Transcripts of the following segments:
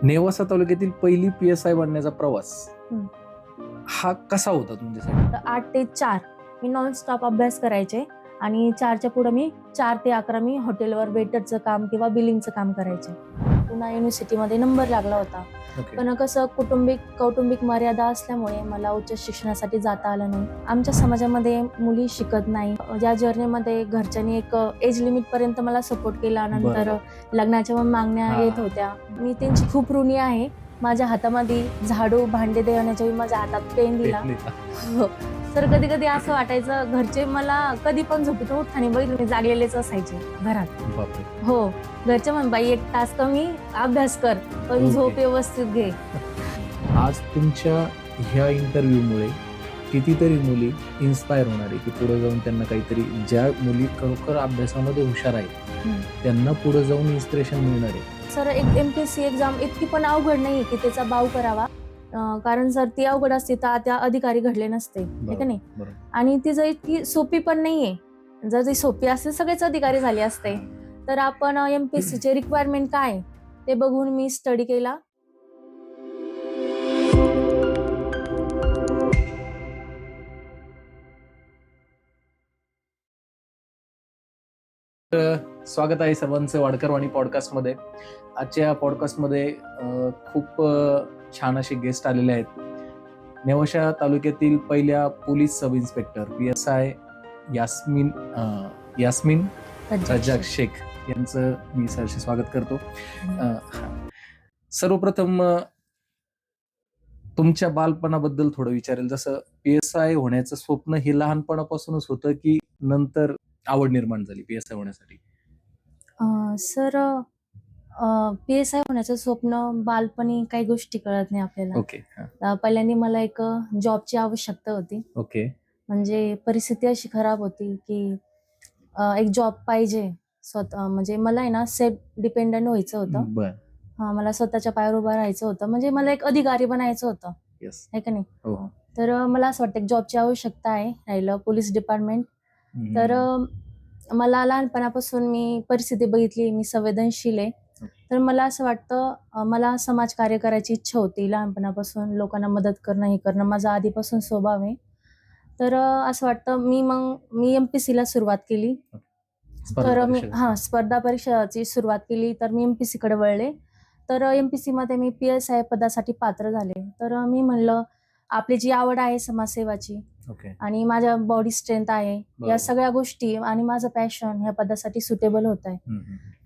नेवासा तालुक्यातील पहिली PSI बनण्याचा प्रवास हं. हा कसा होता तुमच्यासाठी? तर 8 ते 4 मी नॉन स्टॉप अभ्यास करायचे आणि 4च्या पुढे मी 4 ते 11 मी हॉटेलवर वेटरचं काम किंवा बिलिंगचं काम करायचे. पुन्हा युनिव्हर्सिटीमध्ये नंबर लागला होता. ओके. पण कसं कौटुंबिक मर्यादा असल्यामुळे मला उच्च शिक्षणासाठी जाता आलं नाही. आमच्या समाजामध्ये मुली शिकत नाही. या जर्नीमध्ये घरच्यांनी एक एज लिमिट पर्यंत मला सपोर्ट केला. नंतर बरोबर. लग्नाच्या मागण्या हा. येत होत्या. मी त्यांची खूप ऋणी आहे. माझ्या हातामध्ये झाडू भांडे देण्याच्या माझ्या हातात पेन दिला. हो. तर कधी कधी असं वाटायचं घरचे मला कधी पण झोपेतून उठताना बघितलं मी जागलेलेच असायचे घरात. बापरे. हो, घरचे म्हण बाई 1 तास कमी अभ्यास कर पण ओके. झोप व्यवस्थित घे. आज तुमच्या ह्या इंटरव्ह्यूमुळे कितीतरी मुली इन्स्पायर होणार आहे की पुढे जाऊन त्यांना काहीतरी, ज्या मुली खरोखर अभ्यासामध्ये हुशार आहेत त्यांना पुढे जाऊन इन्स्पिरेशन मिळणार आहे. सर एक MPSC एक्झाम इतकी पण अवघड नाही की त्याचा बाव करावा. कारण जर ती अवघड असती तर त्या अधिकारी घडले नसते, है का नाही? बरोबर. आणि ती जर इतकी सोपी पण नाहीये. जर ती सोपी असते सगळेच अधिकारी झाले असते. तर आपण MPSC चे रिक्वायरमेंट काय ते बघून मी स्टडी केला. स्वागत आहे सर्वांचं वाडकरवाणी पॉडकास्टमध्ये. आजच्या पॉडकास्टमध्ये खूप छान असे गेस्ट आलेले आहेत. नेवासा तालुक्यातील पहिल्या police sub inspector PSI Yasmin Razak Shaikh यांचं मी सहर्ष स्वागत करतो. सर्वप्रथम तुमच्या बालपणाबद्दल थोडं विचारेल. जसं PSI होण्याचं स्वप्न हे लहानपणापासूनच होतं की नंतर आवड निर्माण झाली PSI होण्यासाठी? सर PSI होण्याचं स्वप्न बालपणी काही गोष्टी कळत नाही आपल्याला. ओके. पहिल्यांदा मला एक जॉबची आवश्यकता होती. ओके. म्हणजे परिस्थिती अशी खराब होती की एक जॉब पाहिजे स्वतः. म्हणजे मला आहे ना सेल्फ डिपेंडंट व्हायचं होतं. बर. मला स्वतःच्या पायावर उभं राहायचं होतं. म्हणजे मला एक अधिकारी बनायचं होतं, येस. है का नाही? हो. तर मला असं वाटतं जॉबची आवश्यकता आहे. राहिलं पोलीस डिपार्टमेंट. तर मला लहानपणापासून मी परिस्थिती बघितली, मी संवेदनशील आहे. तर मला असं वाटतं मला समाजकार्य करायची इच्छा होती लहानपणापासून. लोकांना मदत करणं हे करणं माझा आधीपासून स्वभाव आहे. तर असं वाटतं मी MPSC ला सुरुवात केली. तर मी स्पर्धा परीक्षाची सुरुवात केली. तर मी MPSC कडे वळले. तर MPSC मध्ये मी PSI पदासाठी पात्र झाले. तर मी म्हणलं आपली जी आवड आहे समाजसेवाची आणि माझ्या बॉडी स्ट्रेंथ आहे, या सगळ्या गोष्टी आणि माझं पॅशन ह्या पदासाठी सुटेबल होत आहे.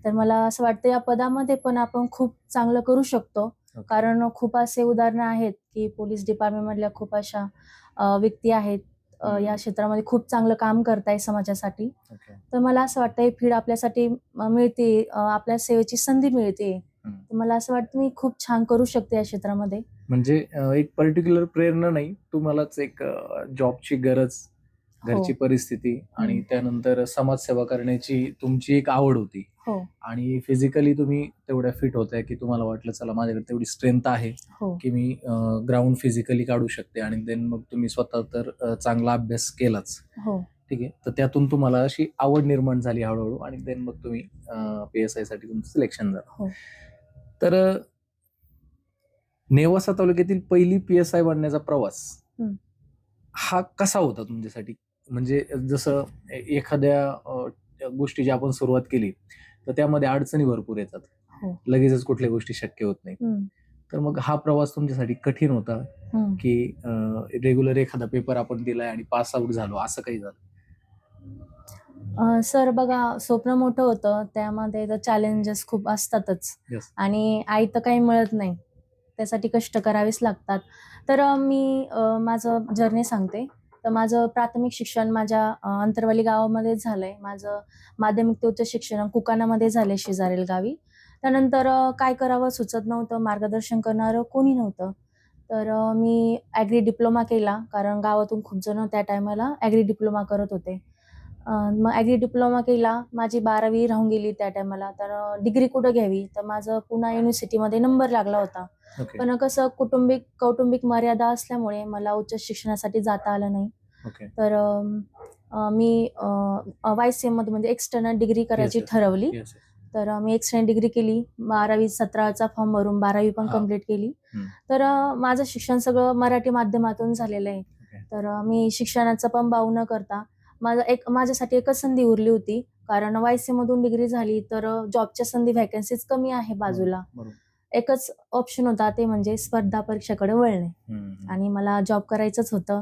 तर मला असं वाटतं या पदामध्ये पण आपण खूप चांगलं करू शकतो. कारण खूप असे उदाहरणं आहेत की पोलीस डिपार्टमेंट मधल्या खूप अशा व्यक्ती आहेत या क्षेत्रामध्ये खूप चांगलं काम करताय समाजासाठी. तर मला असं वाटतं ही फील्ड आपल्यासाठी मिळते, आपल्या सेवेची संधी मिळते. तर मला असं वाटतं मी खूप छान करू शकते या क्षेत्रामध्ये. म्हणजे एक पर्टिक्युलर प्रेरणा नाही, तुम्हालाच एक जॉबची गरज, घरची परिस्थिती आणि त्यानंतर समाजसेवा करण्याची तुमची एक आवड होती. आणि फिजिकली तुम्ही तेवढ्या फिट होत्या की तुम्हाला वाटलं चला माझ्याकडे तेवढी स्ट्रेंथ आहे की मी ग्राउंड फिजिकली काढू शकते. आणि देन मग तुम्ही स्वतः तर चांगला अभ्यास केलाच. ठीक आहे. तर त्यातून तुम्हाला अशी आवड निर्माण झाली हळूहळू आणि देन मग तुम्ही PSI साठी तुमचं सिलेक्शन झालं. तर नेवासा तालुक्यातील पहिली PSI बनण्याचा प्रवास हा कसा होता तुमच्यासाठी? म्हणजे जसं एखाद्या गोष्टीची आपण सुरुवात केली तर त्यामध्ये अडचणी भरपूर येतात. लगेचच कुठल्या गोष्टी शक्य होत नाही. तर मग हा प्रवास तुमच्यासाठी कठीण होता की रेग्युलर एखादा पेपर आपण दिलाय आणि पास आउट झालो असं काही झालं? सर बघा, स्वप्न मोठं होतं, त्यामध्ये तर चॅलेंजेस खूप असतातच. आणि आई तर काही मिळत नाही, त्यासाठी कष्ट करावेच लागतात. तर मी माझं जर्नी सांगते. तर माझं प्राथमिक शिक्षण माझ्या अंतरवाली गावामध्ये झालंय. माझं माध्यमिक ते उच्च शिक्षण कुकानामध्ये झालंय, शेजारील गावी. त्यानंतर काय करावं सुचत नव्हतं, मार्गदर्शन करणारं कोणी नव्हतं. तर मी ॲग्री डिप्लोमा केला, कारण गावातून खूप जण त्या टायमाला ॲग्री डिप्लोमा करत होते. मग ॲग्री डिप्लोमा केला. माझी 12वी राहून गेली त्या टायमाला. तर डिग्री कुठं घ्यावी, तर माझं पुन्हा युनिव्हर्सिटीमध्ये नंबर लागला होता. पण कसं कौटुंबिक मर्यादा असल्यामुळे मला उच्च शिक्षणासाठी जाता आलं नाही. तर मी YCM मध्ये म्हणजे एक्सटर्नल डिग्री करायची ठरवली. तर मी एक्सटेंड डिग्री केली, 12वी-17चा फॉर्म भरून 12वी पण हा. कम्प्लीट केली. हम्म. तर माझं शिक्षण सगळं मराठी माध्यमातून झालेलं आहे. Okay. तर मी शिक्षणाचं पण बाऊ न करता माझ्यासाठी एकच संधी उरली होती, कारण YC मधून डिग्री झाली तर जॉबच्या संधी व्हॅकन्सीज कमी आहे बाजूला. बरोबर. एकच ऑप्शन होता, ते म्हणजे स्पर्धा परीक्षेकडे वळणे. आणि मला जॉब करायचंच होतं.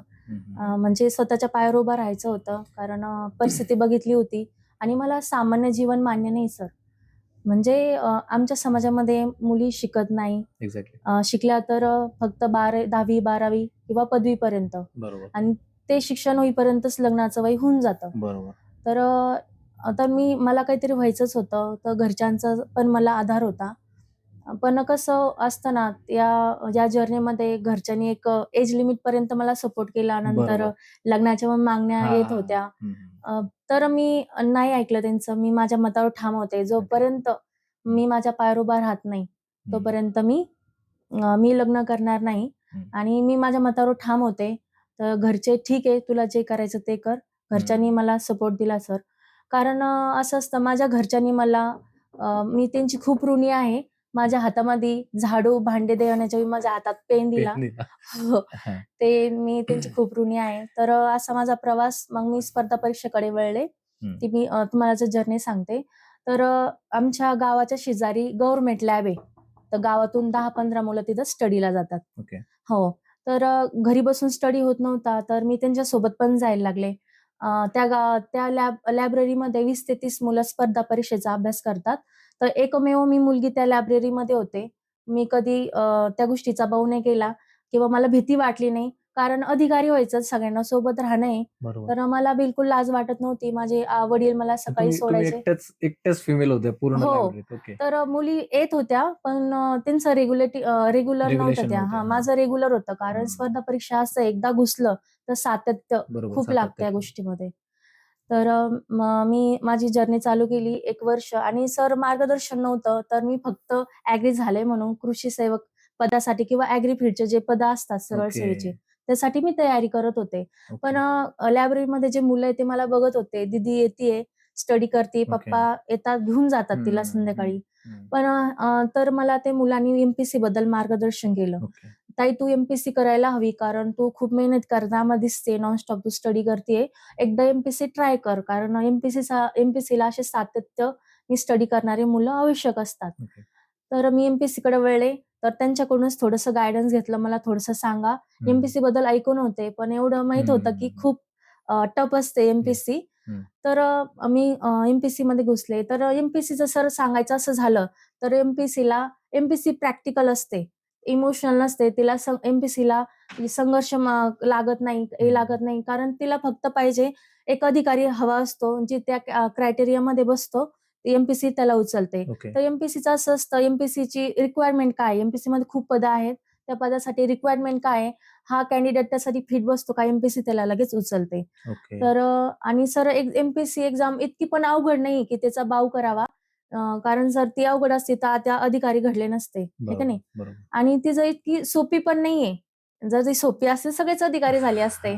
म्हणजे स्वतःच्या पायावर उभं राहायचं होतं, कारण परिस्थिती बघितली होती आणि मला सामान्य जीवन मान्य नाही सर. म्हणजे आमच्या समाजामध्ये मुली शिकत नाही. एक्झॅक्टली. शिकल्या तर फक्त 10वी 12वी किंवा पदवीपर्यंत, बरोबर. आणि ते शिक्षण होईपर्यंतच लग्नाचं वय होऊन जातं. बरोबर. तर आता मला काहीतरी व्हायचंच होतं, तर घरच्यांचा पण मला आधार होता. पण कसं असतं ना, या जर्नीमध्ये घरच्यांनी एक एज लिमिट पर्यंत मला सपोर्ट केला. नंतर बरोबर. लग्नाच्या पण मागण्या हा, येत हा. होत्या. तर मी नाही ऐकलं त्यांचं. मी माझ्या मतावर ठाम होते. जोपर्यंत मी माझ्या पायावर उभा राहत नाही, तोपर्यंत मी लग्न करणार नाही. आणि मी माझ्या मतावर ठाम होते. तर घरचे, ठीक आहे तुला जे करायचं ते कर. घरच्यांनी मला सपोर्ट दिला सर. कारण असं असतं, माझ्या घरच्यांनी मला, मी त्यांची खूप ऋणी आहे. माझ्या हातामध्ये झाडू, भांडे देण्याच्या माझ्या हातात पेन दिला. हो, ते मी त्यांची खूप ऋणी आहे. तर असा माझा प्रवास. मग मी स्पर्धा परीक्षेकडे वळले. ती मी तुम्हाला जर जर्नी सांगते. तर आमच्या गावाच्या शेजारी गव्हर्नमेंट लॅब आहे. तर गावातून 10-15 मुलं तिथं स्टडीला जातात. ओके. हो. तर घरी बसून स्टडी होत नव्हता, तर मी त्यांच्यासोबत पण जायला लागले. त्या लायब्ररीमध्ये 20 ते 30 मुलं स्पर्धा परीक्षेचा अभ्यास करतात. तर एकमेव मी मुलगी त्या लायब्ररीमध्ये होते. मी कधी त्या गोष्टीचा बाऊ नाही केला किंवा मला भीती वाटली नाही. कारण अधिकारी व्हायचं, सगळ्यांना सोबत राहणं आहे. बरोबर. तर मला बिलकुल लाज वाटत नव्हती. माझे वडील मला सकाळी तुम्ही सोडायचे. एकट्याच फिमेल होत्या पूर्ण हो. लायब्ररीत. ओके. तर मुली येत होत्या, पण त्यांचं रेग्युलर नव्हतं रेग्युलेशन त्या. नव्हते. माझं रेग्युलर होतं. कारण स्पर्धा परीक्षा असं एकदा घुसलं तर सातत्य बरोबर. खूप लागतं या गोष्टीमध्ये. तर माझी जर्नी चालू केली 1 वर्ष, आणि सर मार्गदर्शन नव्हतं. तर मी फक्त ॲग्री झाले म्हणून कृषी सेवक पदासाठी किंवा ॲग्री फील्डचे जे पद असतात सरळ सेवेचे, त्यासाठी मी तयारी करत होते. पण लायब्ररीमध्ये जे मुलं आहेत ते मला बघत होते. दीदी येतीये, स्टडी करते, पप्पा येतात घेऊन जातात तिला संध्याकाळी. पण तर मला ते मुलांनी MPSC बद्दल मार्गदर्शन केलं. ताई, तू MPSC करायला हवी, कारण तू खूप मेहनत करताना दिसते, नॉनस्टॉप तू स्टडी करतेय. एकदा MPSC ट्राय कर, कारण MPSCला असे सातत्य स्टडी करणारे मुलं आवश्यक असतात. तर मी MPSC कडे वळले. तर त्यांच्याकडूनच थोडंसं गायडन्स घेतलं. मला थोडंसं सांगा. MPSC बद्दल ऐकून होते, पण एवढं माहित होतं की खूप टफ असते MPSC. तर मी MPSC मध्ये घुसले. तर MPSCचं सर सांगायचं असं झालं, तर MPSC प्रॅक्टिकल असते, इमोशनल नसते. तिला MPSCला संघर्ष लागत नाही, हे लागत नाही. कारण तिला फक्त पाहिजे एक अधिकारी हवा असतो, जे त्या क्रायटेरियामध्ये बसतो. MPSC त्याला उचलते. तर MPSCचं असं असतं, MPSCची रिक्वायरमेंट काय आहे? MPSC मध्ये खूप पदं आहेत. त्या पदासाठी रिक्वायरमेंट काय आहे? हा कॅन्डिडेट त्यासाठी फिट बसतो का? MPSC त्याला लगेच उचलते. तर आणि सर, MPSC एक्झाम इतकी पण अवघड नाही की त्याचा बाऊ करावा. कारण जर ती अवघड असती तर त्या अधिकारी घडले नसते, हे का नाही? आणि ती जर इतकी सोपी पण नाहीये. जर ती सोपी असते सगळेच अधिकारी झाले असते.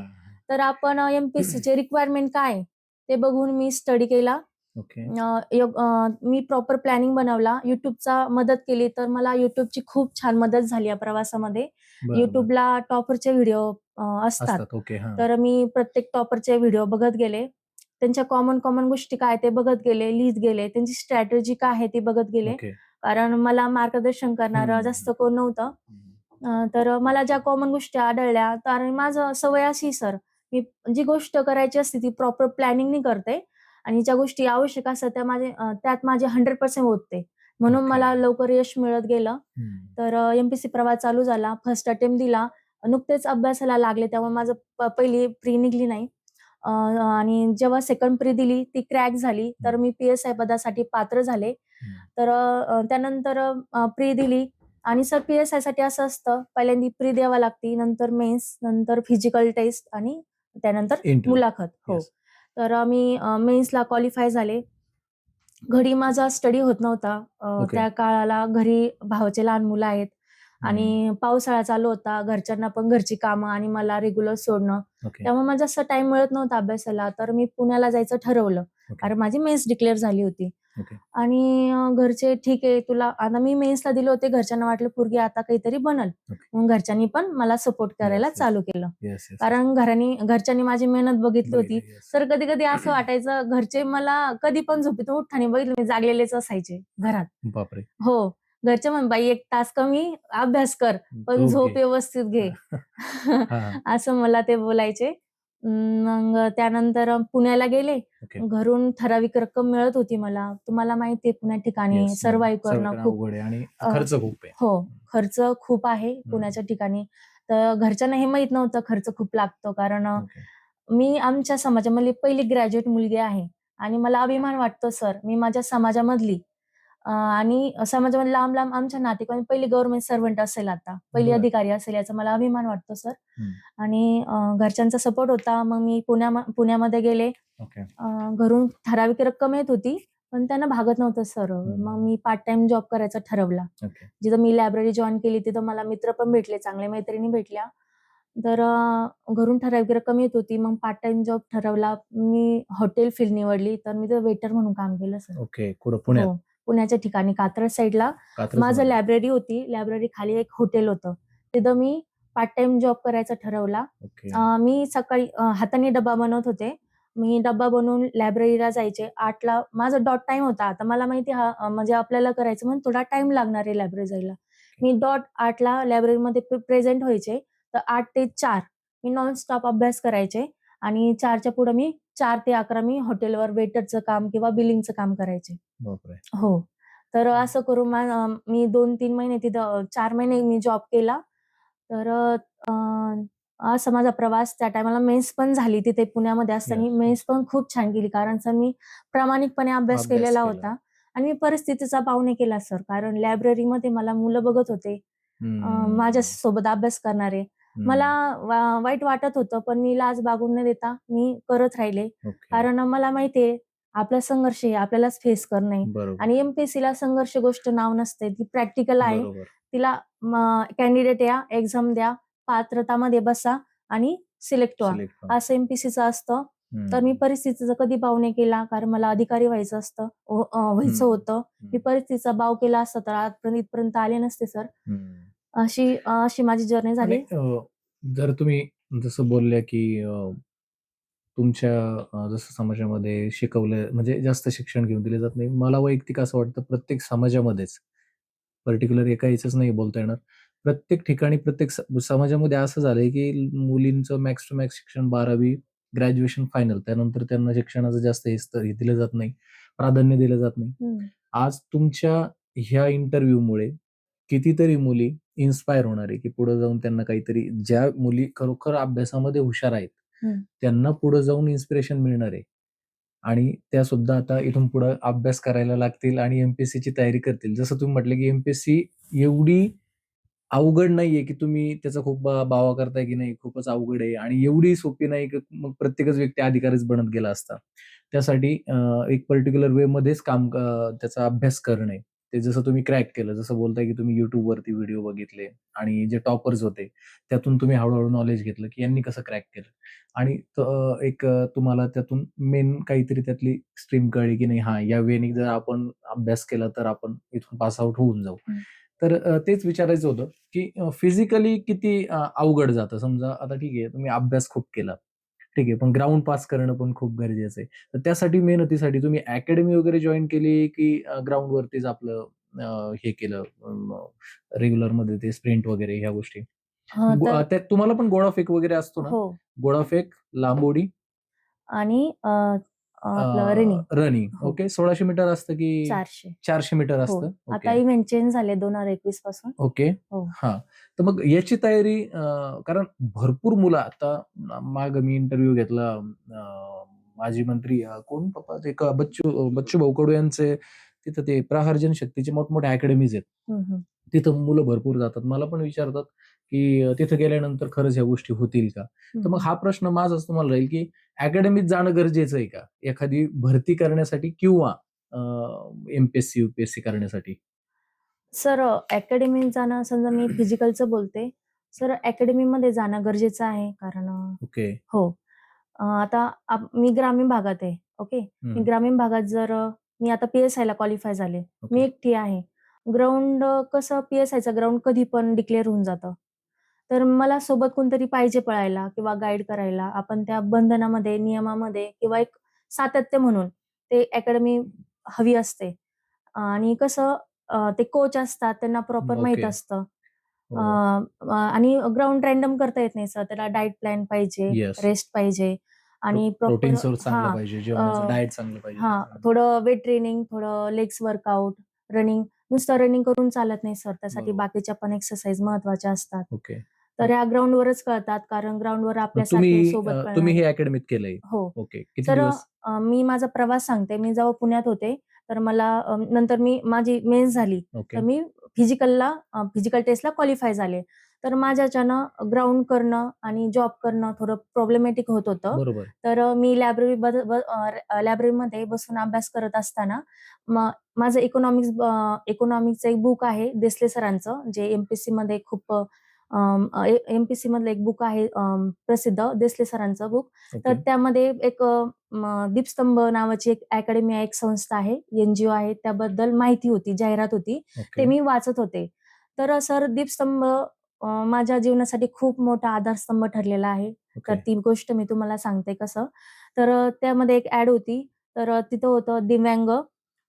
तर आपण MPSCचे रिक्वायरमेंट काय ते बघून मी स्टडी केला. मी प्रॉपर प्लॅनिंग बनवला. YouTubeचा मदत केली, तर मला YouTubeची खूप छान मदत झाली या प्रवासामध्ये. YouTubeला टॉपरचे व्हिडिओ असतात. तर मी प्रत्येक टॉपरचे व्हिडिओ बघत गेले. त्यांच्या कॉमन गोष्टी काय ते बघत गेले, लिहित गेले. त्यांची स्ट्रॅटेजी काय आहे ती बघत गेले. कारण मला मार्गदर्शन करणारं जास्त कोण नव्हतं. तर मला ज्या कॉमन गोष्टी आढळल्या, तर माझं सवय अशी सर, मी जी गोष्ट करायची असते ती प्रॉपर प्लॅनिंगनी करते, आणि ज्या गोष्टी आवश्यक असतात त्यात माझे 100% होते. म्हणून मला लवकर यश मिळत गेलं. तर MPSC प्रवास चालू झाला. फर्स्ट अटेम्प्ट दिला. नुकतेच अभ्यासाला लागले, त्यामुळे माझं पहिली प्री निघली नाही. आणि जेव्हा सेकंड प्री दिली ती क्रॅक झाली. तर मी PSI पदासाठी पात्र झाले. तर त्यानंतर प्री दिली. आणि सर, PSI साठी असं असतं, पहिल्यांदा प्री द्यावी लागते, नंतर मेन्स, नंतर फिजिकल टेस्ट आणि त्यानंतर मुलाखत. हो. तर मी मेन्सला क्वालिफाय झाले. घरी माझा स्टडी होत नव्हता. त्या काळाला घरी भावाचे लहान मुलं आहेत, आणि पावसाळा चालू होता. घरच्यांना पण घरची कामं आणि मला रेग्युलर सोडणं, त्यामुळे मला जास्त टाइम मिळत नव्हता अभ्यासाला. तर मी पुण्याला जायचं ठरवलं, कारण माझी मेन्स डिक्लेअर झाली होती. ओके. आणि घरचे ठीक आहे तुला आता मी मेन्सला दिले होते. घरच्यांना वाटलं पोरगी आता काहीतरी बनल. ओके. मग घरच्यांनी पण मला सपोर्ट करायला येस, येस. चालू केलं. Yes, yes. कारण घरच्यांनी माझी मेहनत बघितली होती. बघितलं. येस. तर कधी-कधी असं वाटायचं घरचे मला कधी पण झोपेतून उठताना बघितलं मी जागलेलेच असायचे घरात. बापरे! हो. घरचे म्हण, "बाई 1 तास कमी अभ्यास कर, पण झोप झोप घे. व्यवस्थित घे." हां. असं मला ते बोलायचे. मग त्यानंतर पुण्याला गेले. ओके. घरून ठराविक रक्कम मिळत होती मला. तुम्हाला माहिती आहे पुण्या ठिकाणी येस. सर्व्हाइव्ह करणं सर्व खूप अवघड आहे आणि अ, खर्च खूप आहे. हो, खर्च खूप आहे पुण्याच्या ठिकाणी. तर घरच्यांना हे माहीत नव्हतं खर्च खूप लागतो. कारण ओके. मी आमच्या समाजामधली पहिली ग्रॅज्युएट मुलगी आहे आणि मला अभिमान वाटतो सर, मी माझ्या समाजामधली आणि समाजामध्ये लांब-लांब आमच्या नातेवाईकांमध्ये पहिली गव्हर्नमेंट सर्व्हंट असेल आता, पहिली बरं. अधिकारी असेल याचा मला अभिमान वाटतो सर. हं. आणि घरच्यांचा सपोर्ट होता. मग मी पुण्यामध्ये गेले. ओके. घरून ठराविक रक्कम येत होती, पण त्यांना भागत नव्हतं सर. मग मी पार्ट टाईम जॉब करायचा ठरवला. ओके. जिथं मी लायब्ररी जॉइन केली तिथं मला मित्र पण भेटले, चांगल्या मैत्रिणी भेटल्या. तर घरून ठराविक रक्कम येत होती. मग पार्ट टाईम जॉब ठरवला. मी हॉटेल फील्ड निवडली. तर मी तिथं वेटर म्हणून काम केलं सर. ओके. कुठं पुण्यात? हो, पुण्याच्या ठिकाणी कात्रज साइडला माझं कात्रजमध्ये. लायब्ररी होती. लायब्ररी खाली एक हॉटेल होतं. तिथं मी पार्ट टाईम जॉब करायचा ठरवला. ओके. मी सकाळी हाताने डब्बा बनवत होते. मी डब्बा बनवून लायब्ररीला जायचे. 8:00ला माझा डॉट टाईम होता. आता मला माहिती म्हणजे आपल्याला करायचं म्हणून थोडा टाईम लागणार आहे लायब्ररी जायला. मी डॉट 8:00ला लायब्ररीमध्ये प्रेझेंट व्हायचे. तर 8 ते 4 मी नॉन स्टॉप अभ्यास करायचे आणि 4च्या पुढे मी 4 ते 11 मी हॉटेलवर वेटरचं काम किंवा बिलिंगचं काम करायचे. बापरे! हो. तर असं करून मी 2-3 महिने तिथं 4 महिने मी जॉब केला. तर असा माझा प्रवास त्या टाईमाला मेन्स पण झाली तिथे पुण्यामध्ये असताना. येस. मेन्स पण खूप छान गेली कारण सर मी प्रामाणिकपणे अभ्यास अभ्यास केलेला केला. होता आणि मी परिस्थितीचा पाव नाही केला सर. कारण लायब्ररीमध्ये मला मुलं बघत होते. हं. माझ्यासोबत अभ्यास करणारे. मला हं. वाईट वाटत होतं, पण मी लाज बाळगून न देता मी करत राहिले. ओके. कारण मला माहिती आहे आपला संघर्ष आहे, आपल्यालाच फेस करणं आहे बरोबर. आणि एम-पी-एस-सीला संघर्ष गोष्ट नाव नसते. ती प्रॅक्टिकल आहे. बरोबर. तिला कॅन्डिडेट या, एक्झाम द्या, पात्रतामध्ये बसा आणि सिलेक्ट व्हा. सिलेक्ट व्हा. असं एम-पी-एस-सीचं असतं. तर मी हं. परिस्थितीचा कधी बाव नाही केला, कारण मला अधिकारी व्हायचं असतं व्हायचं हं. होतं. मी हं. परिस्थितीचा बाव केला असता तर आजपर्यंत इथपर्यंत आले नसते सर. हं. अशी माझी जर्नी आणि झाली. जर तुम्ही जसं बोलल्या, की तुमच्या जसं समाजामध्ये शिकवलं म्हणजे जास्त शिक्षण घेऊन दिले जात नाही. मला वैयक्तिक असं वाटतं प्रत्येक समाजामध्येच, पर्टिक्युलर एका ह्याचंच नाही बोलता येणार. प्रत्येक ठिकाणी प्रत्येक समाजामध्ये असं झालंय, की मुलींचं मॅक्स टू मॅक्स शिक्षण 12वी ग्रॅज्युएशन फायनल. त्यानंतर त्यांना शिक्षणाचं जास्त हे दिलं जात नाही, प्राधान्य दिलं जात नाही. हं. आज तुमच्या ह्या इंटरव्ह्यूमुळे कितीतरी मुली इन्स्पायर होणार आहे, की पुढे जाऊन त्यांना काहीतरी ज्या मुली खरोखर अभ्यासामध्ये हुशार आहेत, हं. त्यांना पुढे जाऊन इन्स्पिरेशन मिळणार आहे आणि त्यासुद्धा आता इथून पुढे अभ्यास करायला लागतील आणि एम-पी-एस-सीची तयारी करतील. जसं तुम्ही म्हटलं, की एम-पी-एस-सी एवढी अवघड नाहीये, की तुम्ही त्याचा खूप बावा करताय, की नाही खूपच अवघड आहे आणि एवढी सोपी नाही, की मग प्रत्येकच व्यक्ती अधिकारीच बनत गेला असता. त्यासाठी एक पर्टिक्युलर वेमध्येच त्याचा अभ्यास करणे. ते जसं तुम्ही क्रॅक केलं, जसं बोलताय, की तुम्ही YouTubeवरती व्हिडिओ बघितले आणि जे टॉपर्स होते, त्यातून तुम्ही हळू नॉलेज घेतलं, की यांनी कसं क्रॅक केलं आणि तुम्हाला त्यातून मेन काहीतरी त्यातली स्ट्रीम कळली, की नाही हां, या वेने जर आपण अभ्यास केला, तर आपण इथून पास आउट होऊन जाऊ. हं. तर तेच विचारायचं होतं, की फिजिकली किती अवघड जातं? समजा आता ठीक आहे, तुम्ही अभ्यास खूप केला. ठीक आहे, पण ग्राउंड पास करणं पण खूप गरजेचं आहे. तर त्यासाठी मेहनतीसाठी तुम्ही अकॅडमी वगैरे जॉइन केली, की ग्राउंडवरतीच आपलं हे केलं रेग्युलरमध्ये ते स्प्रिंट वगैरे ह्या गोष्टी? तर त्यात तुम्हाला पण गोळाफेक वगैरे असतो ना? हो. गोळाफेक, लांब उडी, आणि आपलं रनिंग. रनिंग. हो. ओके. 1600 मीटर असतं की 400. 400 मीटर हो. असतं? आता ओके. इव्हेंट चेंज झाले 2021 पासून. ओके. हो. हां. तर मग याची तयारी कारण भरपूर मुलं आता मागे मी इंटरव्ह्यू घेतला माजी मंत्री कोण बाबा ते बच्चूभाऊ कडू यांचे तिथं ते प्रहार जनशक्तीचे मोठमोठ्या अकॅडमीज आहेत. हं, हं. तिथं मुलं भरपूर जातात. मला पण विचारतात, की तिथं गेल्यानंतर खरंच ह्या गोष्टी होतील का? हं, तर मग हं. हा प्रश्न माझाच तुम्हाला राहील, की अकॅडमीत जाणं गरजेचं आहे का? एखादी भरती करण्यासाठी किंवा एम-पी-एस-सी, यू-पी-एस-सी करण्यासाठी? सर अकॅडमीत जाणं समजा मी फिजिकलचं बोलते. सर अकॅडमीमध्ये जाणं गरजेचं आहे कारण ओके. हो. आता मी ग्रामीण भागात आहे. ओके. मी हं. ग्रामीण भागात जर मी आता PSI ला क्वालिफाय झाले. ओके. मी एकटी आहे. ग्राउंड कसं PSIचं ग्राउंड कधी पण डिक्लेअर होऊन जातं. तर मला सोबत कोणतरी पाहिजे पळायला किंवा गाईड करायला. आपण त्या बंधनामध्ये, नियमामध्ये किंवा एक सातत्य म्हणून ते अकॅडमी हवी असते. आणि कसं ते कोच असतात, त्यांना प्रॉपर माहीत ओके. असतं. हो. आणि ग्राउंड रँडम करता येत नाही सर. त्याला डाएट प्लॅन पाहिजे, येस. रेस्ट पाहिजे आणि प्रोटीन प्रॉपर सोर्स चांगला पाहिजे, जेवणाचं डाएट चांगलं पाहिजे. थोडं वेट ट्रेनिंग, थोडं लेग्स वर्कआउट, रनिंग. नुसतं रनिंग करून चालत नाही सर. त्यासाठी बरोबर. बाकीच्या पण एक्सरसाइज महत्त्वाच्या असतात. ओके. तर ह्या ग्राउंडवरच कळतात कारण ग्राउंडवर मग आपल्यासारखे सोबत तुम्ही पळणारे हे अकॅडमीत केलंय? हो. ओके. किती तर दिवस? मी माझा प्रवास सांगते. मी जेव्हा पुण्यात होते, तर मला नंतर माझी मेन्स झाली. ओके. तर मी फिजिकल टेस्टला क्वालिफाय झाले. तर माझ्याच्यानं ग्राउंड करणं आणि जॉब करणं थोडं प्रॉब्लेमॅटिक होत होतं. बरोबर. तर मी लायब्ररीमध्ये बसून अभ्यास करत असताना माझं इकॉनॉमिक्सचं एक बुक आहे देसले सरांचं, जे एम-पी-एस-सीमध्ये खूप एम-पी-एस-सीमधलं एक बुक आहे प्रसिद्ध देसले सरांचं बुक. तर ओके. त्यामध्ये एक दीपस्तंभ नावाची एक अकॅडमी आहे, एक संस्था आहे, NGO आहे. त्याबद्दल माहिती होती, जाहिरात होती. ते ओके. मी वाचत होते. तर सर दीपस्तंभ माझ्या जीवनासाठी खूप मोठा आधारस्तंभ ठरलेला आहे. तर ओके. ती गोष्ट मी तुम्हाला सांगते कसं. तर त्यामध्ये एक ॲड होती. तर तिथं होतं दिव्यांग,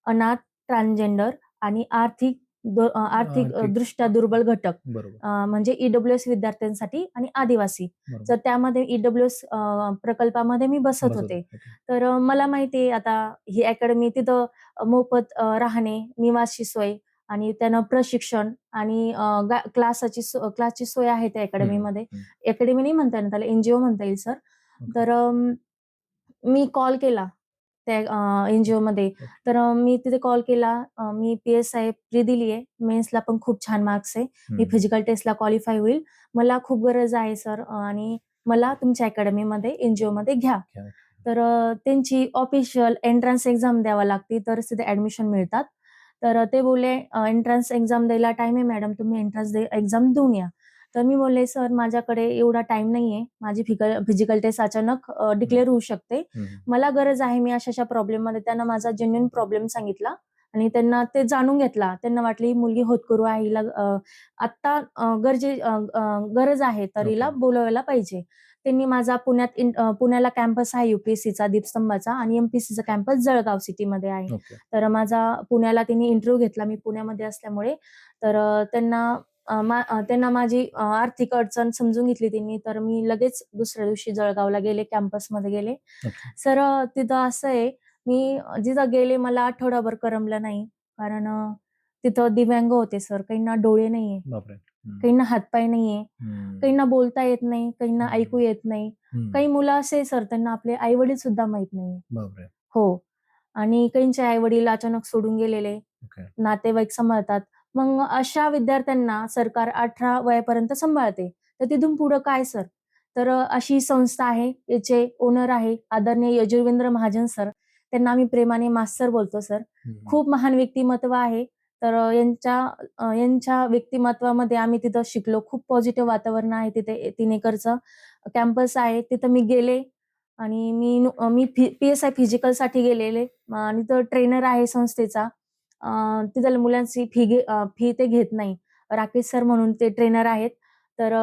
अनाथ, ट्रान्सजेंडर आणि आर्थिक आर्थिक दृष्ट्या दुर्बल घटक बरोबर. म्हणजे EWS विद्यार्थ्यांसाठी आणि आदिवासी. बरोबर. तर त्यामध्ये EWS प्रकल्पामध्ये मी बसत होते. ओके. तर मला माहिती आहे आता ही अकॅडमी तिथं मोफत राहणे, निवासची सोय आणि त्यानं प्रशिक्षण आणि क्लासची सोय आहे त्या अकॅडमीमध्ये. अकॅडमी नाही म्हणता येणार त्याला, NGO म्हणता येईल सर. ओके. तर मी कॉल केला त्या NGOमध्ये. तर मी तिथे कॉल केला. मी PSI प्री दिली आहे. मेन्सला पण खूप छान मार्क्स आहे. मी फिजिकल टेस्टला क्वालिफाय होईल. मला खूप गरज आहे सर आणि मला तुमच्या अकॅडमीमध्ये NGOमध्ये घ्या. तर त्यांची ऑफिशियल एंट्रन्स एक्झाम द्यावी लागते तरच तिथे ॲडमिशन मिळतात. तर ते बोलले एंट्रन्स एक्झाम द्यायला टाईम आहे मॅडम, तुम्ही एंट्रन्स एक्झाम देऊन या. तर मी बोलले, "सर माझ्याकडे एवढा टाईम नाहीये. माझी फिजिकल टेस्ट अचानक डिक्लेअर होऊ शकते. मला गरज आहे." मी अशा-अशा प्रॉब्लेममध्ये त्यांना माझा जेन्युइन प्रॉब्लेम सांगितला आणि त्यांना ते जाणून घेतला. त्यांना वाटलं ही मुलगी होतकरू आहे. हिला आत्ता गरज आहे तर हिला ओके. बोलवायला पाहिजे. त्यांनी माझा पुण्याला कॅम्पस आहे UPSCचा दीपस्तंभाचा आणि MPSCचा कॅम्पस जळगाव सिटीमध्ये आहे. ओके. तर माझा पुण्याला त्यांनी इंटरव्ह्यू घेतला. मी पुण्यामध्ये असल्यामुळे. तर त्यांना माझी आर्थिक अडचण समजून घेतली त्यांनी. तर मी लगेच दुसऱ्या दिवशी जळगावला गेले, कॅम्पसमध्ये गेले. ओके. सर तिथं असं आहे, मी जिथं गेले मला आठवडाभर करमलं नाही. कारण तिथं दिव्यांग होते सर. काहींना डोळे नाहीये, बापरे! काहींना हातपाय नाहीये, काहींना बोलता येत नाही, काहींना ऐकू येत नाही. काही मुलं असे सर त्यांना आपले आई-वडील सुद्धा माहीत नाहीये. बापरे! हो. आणि काहींचे आई-वडील अचानक सोडून गेलेले, ओके. नातेवाईक सांभाळतात. मग अशा विद्यार्थ्यांना सरकार 18 वयापर्यंत सांभाळते. तर तिथून पुढं काय सर? तर अशी संस्था आहे, याचे ओनर आहे आदरणीय यजुर्वेंद्र महाजन सर. त्यांना आम्ही प्रेमाने मास्तर बोलतो सर. खूप महान व्यक्तिमत्व आहे. तर यांच्या व्यक्तिमत्वामध्ये आम्ही तिथं शिकलो. खूप पॉझिटिव्ह वातावरण आहे तिथे 3 एकरचं कॅम्पस आहे. तिथं मी गेले आणि मी PSI फिजिकलसाठी गेलेले आणि तो ट्रेनर आहे संस्थेचा. तिथल्या मुलांची फी ते घेत नाही. राकेश सर म्हणून ते ट्रेनर आहेत. तर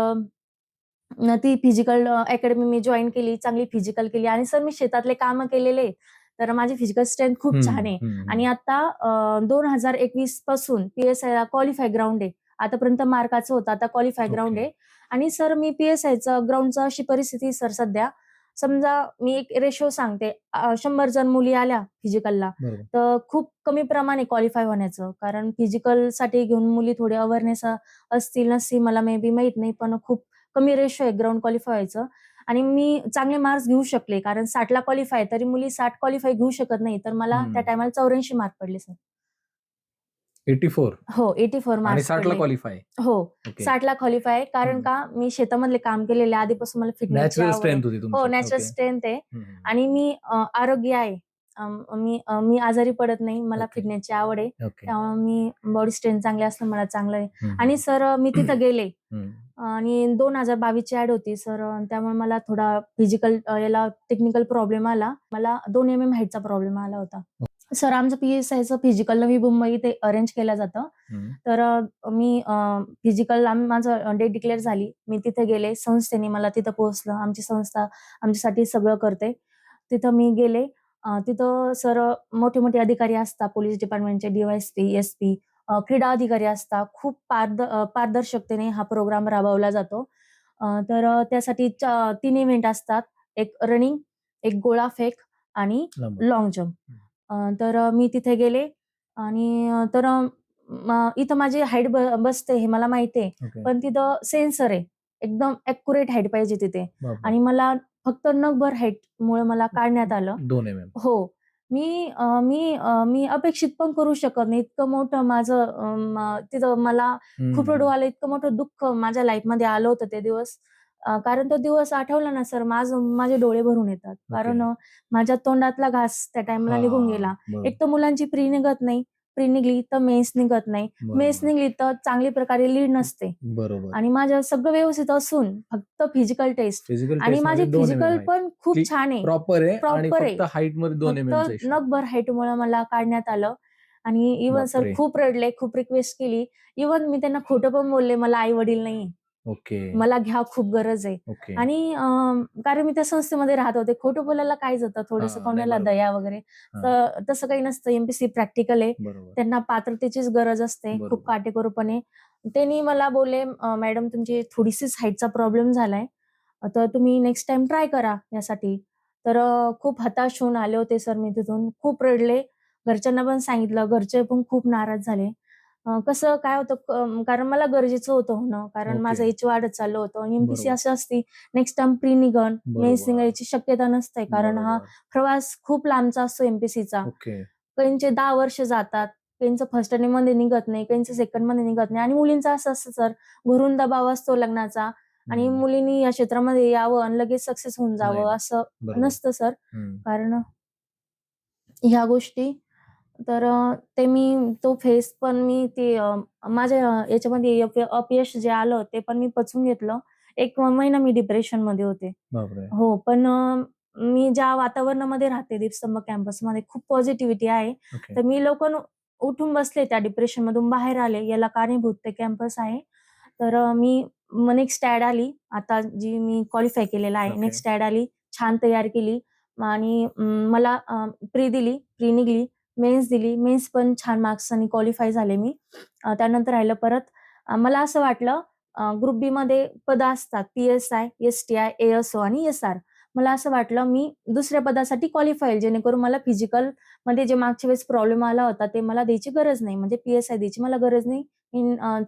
ती फिजिकल अकॅडमी मी जॉइन केली. चांगली फिजिकल केली आणि सर मी शेतातले कामं केलेले. तर माझी फिजिकल स्ट्रेंथ खूप छान आहे आणि आता 2021 पासून PSIला क्वालिफाय ग्राउंड आहे. आतापर्यंत मार्काचं होतं, आता क्वालिफाय ग्राउंड आहे आणि सर मी PSIचं ग्राउंडचं अशी परिस्थिती सर सध्या, समजा मी एक रेशो सांगते 100 जण मुली आल्या फिजिकलला, तर खूप कमी प्रमाण आहे क्वालिफाय होण्याचं. कारण फिजिकलसाठी घेऊन मुली थोडे अवेअरनेस असतील नसतील मला मे बी माहीत नाही. पण खूप कमी रेशो आहे ग्राउंड क्वालिफाय व्हायचं आणि मी चांगले मार्क्स घेऊ शकले. कारण 60ला क्वालिफाय तरी मुली 60 क्वालिफाय घेऊ शकत नाही. तर मला त्या टायमाला 84 मार्क पडले सर. 84 हो, 84 आणि मार्क्स 60ला पडले. क्वालिफाय. हो, ओके. 60ला क्वालिफाय कारण का मी शेतामधले काम केलेले आधीपासून मला फिटनेसची नॅचरल आवड आहे. स्ट्रेंथ होती हो, तुमची. Natural okay. स्ट्रेंथ आहे आणि मी आरोग्य आहे. मी आजारी पडत नाही. मला ओके. फिटनेसची आवड आहे. ओके. त्यामुळे मी बॉडी स्ट्रेंथ चांगली असणं मला चांगलं आहे आणि सर मी तिथं गेले आणि 2022 ची ॲड होती सर त्यामुळे मला थोडा टेक्निकल प्रॉब्लेम आला. मला 2 हाईटचा प्रॉब्लेम आला होता. सर आमचं PSIचं फिजिकल नवी मुंबई ते अरेंज केलं जातं. तर मी फिजिकल माझं डेट डिक्लेअर झाली. मी तिथे गेले. संस्थेने मला तिथं पोहोचलं. आमची संस्था आमच्यासाठी सगळं करते. तिथं मी गेले. तिथं सर मोठे-मोठे अधिकारी असतात. पोलीस डिपार्टमेंटचे DYSP, SP, क्रीडा अधिकारी असतात. खूप पारदर्शकतेने हा प्रोग्राम राबवला जातो. तर त्यासाठी 3 इव्हेंट असतात. एक रनिंग, एक गोळाफेक आणि लाँग जंप. तर मी तिथे गेले आणि तर इथं माझी हाईट बसते हे मला माहिती आहे. ओके. पण तिथं सेन्सर आहे. एकदम ॲक्युरेट हाईट पाहिजे तिथे बापरे! आणि मला फक्त नगभर हाईटमुळे मला काढण्यात आलं. 2 mm. हो. मी अपेक्षित पण करू शकत नाही. इतकं मोठं माझं तिथं मला खूप रडू आलं. इतकं मोठं दुःख माझ्या लाईफमध्ये आलं होतं ते दिवस. कारण तो दिवस आठवला ना सर माझे डोळे भरून येतात. कारण माझ्या तोंडातला घास त्या टाईमला निघून गेला. बरोबर. एक तर मुलांची प्री निघत नाही. प्री निघली तर मेन्स निघत नाही. मेन्स बरोबर. निघली तर चांगली प्रकारे लीड नसते. बरोबर. आणि माझं सगळं व्यवस्थित असून फक्त फिजिकल टेस्ट फिजिकल आणि माझी टेस्टमध्ये 2 mm फिजिकल height. पण खूप छान आहे. प्रॉपर आहे आणि प्रॉपर आहे. फक्त हाईटमध्ये 2 mm चा फक्त इश्यू. नगभर हाईटमुळे मला काढण्यात आलं आणि इव्हन सर बापरे! खूप रडले, खूप रिक्वेस्ट केली. इव्हन मी त्यांना खोटं पण बोलले, मला आई-वडील नाहीये. ओके. मला घ्या, खूप गरज आहे. ओके. आणि कारण मी त्या संस्थेमध्ये राहत होते. खोटं बोलायला काय जातं, थोडंसं नाही कोणाला बरोबर. दया वगैरे. हां. तर तसं काही नसतं. MPSC प्रॅक्टिकल आहे. बरोबर. त्यांना पात्रतेचीच गरज असते, खूप बरोबर. काटेकोरपणे. त्यांनी मला बोलले, "मॅडम तुमची थोडीशीच हाईटचा प्रॉब्लेम झालाय. तर तुम्ही नेक्स्ट टाईम ट्राय करा यासाठी." तर खूप हताश होऊन आले होते सर मी तिथून. खूप रडले. घरच्यांना पण सांगितलं. घरचे पण खूप नाराज झाले. कसं काय होतं कारण मला गरजेचं होतं होणं. कारण माझं ओके. एज वाढत चाललं होतं आणि MPSC बरोबर. असं असती नेक्स्ट टाईम प्री निघन, मेन्स बरोबर. निघायची शक्यता नसते. कारण हा बरोबर. प्रवास खूप लांबचा असतो MPSCचा. ओके. काहींचे 10 वर्ष जातात. काहींचं फर्स्ट मध्ये निघत नाही, काहींचं सेकंडमध्ये निघत नाही आणि मुलींचं असं असतं सर, घरून दबाव असतो लग्नाचा आणि मुलींनी या क्षेत्रामध्ये यावं आणि लगेच सक्सेस होऊन नाही, जावं नाही. असं बरोबर. नसतं सर. कारण ह्या गोष्टी तर ते मी तो फेस पण मी ते माझ्या याच्यामध्ये अपयश जे आलं ते पण मी पचवून घेतलं. 1 महिना मी डिप्रेशनमध्ये होते. बापरे! हो, पण मी ज्या वातावरणामध्ये राहते दीपस्तंभ कॅम्पसमध्ये खूप पॉझिटिव्हिटी आहे. ओके. तर मी लवकर उठून बसले त्या डिप्रेशनमधून बाहेर आले. याला कारणीभूत ते कॅम्पस आहे. तर मी मग नेक्स्ट ॲड आली. आता जी मी क्वालिफाय केलेलं आहे. ओके. नेक्स्ट ॲड आली. छान तयार केली आणि मला प्री दिली. प्री निघाली. मेन्स दिली. मेन्स पण छान मार्क्सनी क्वालिफाय झाले मी. त्यानंतर राहिलं परत मला असं वाटलं ग्रुप बीमध्ये पदं असतात PSI, STI, ASO आणि SR. मला असं वाटलं मी दुसऱ्या पदासाठी क्वालिफाय होईल जेणेकरून मला फिजिकलमध्ये जे मागच्या वेळेस प्रॉब्लेम आला होता ते मला द्यायची गरज नाही. म्हणजे PSI द्यायची मला गरज नाही.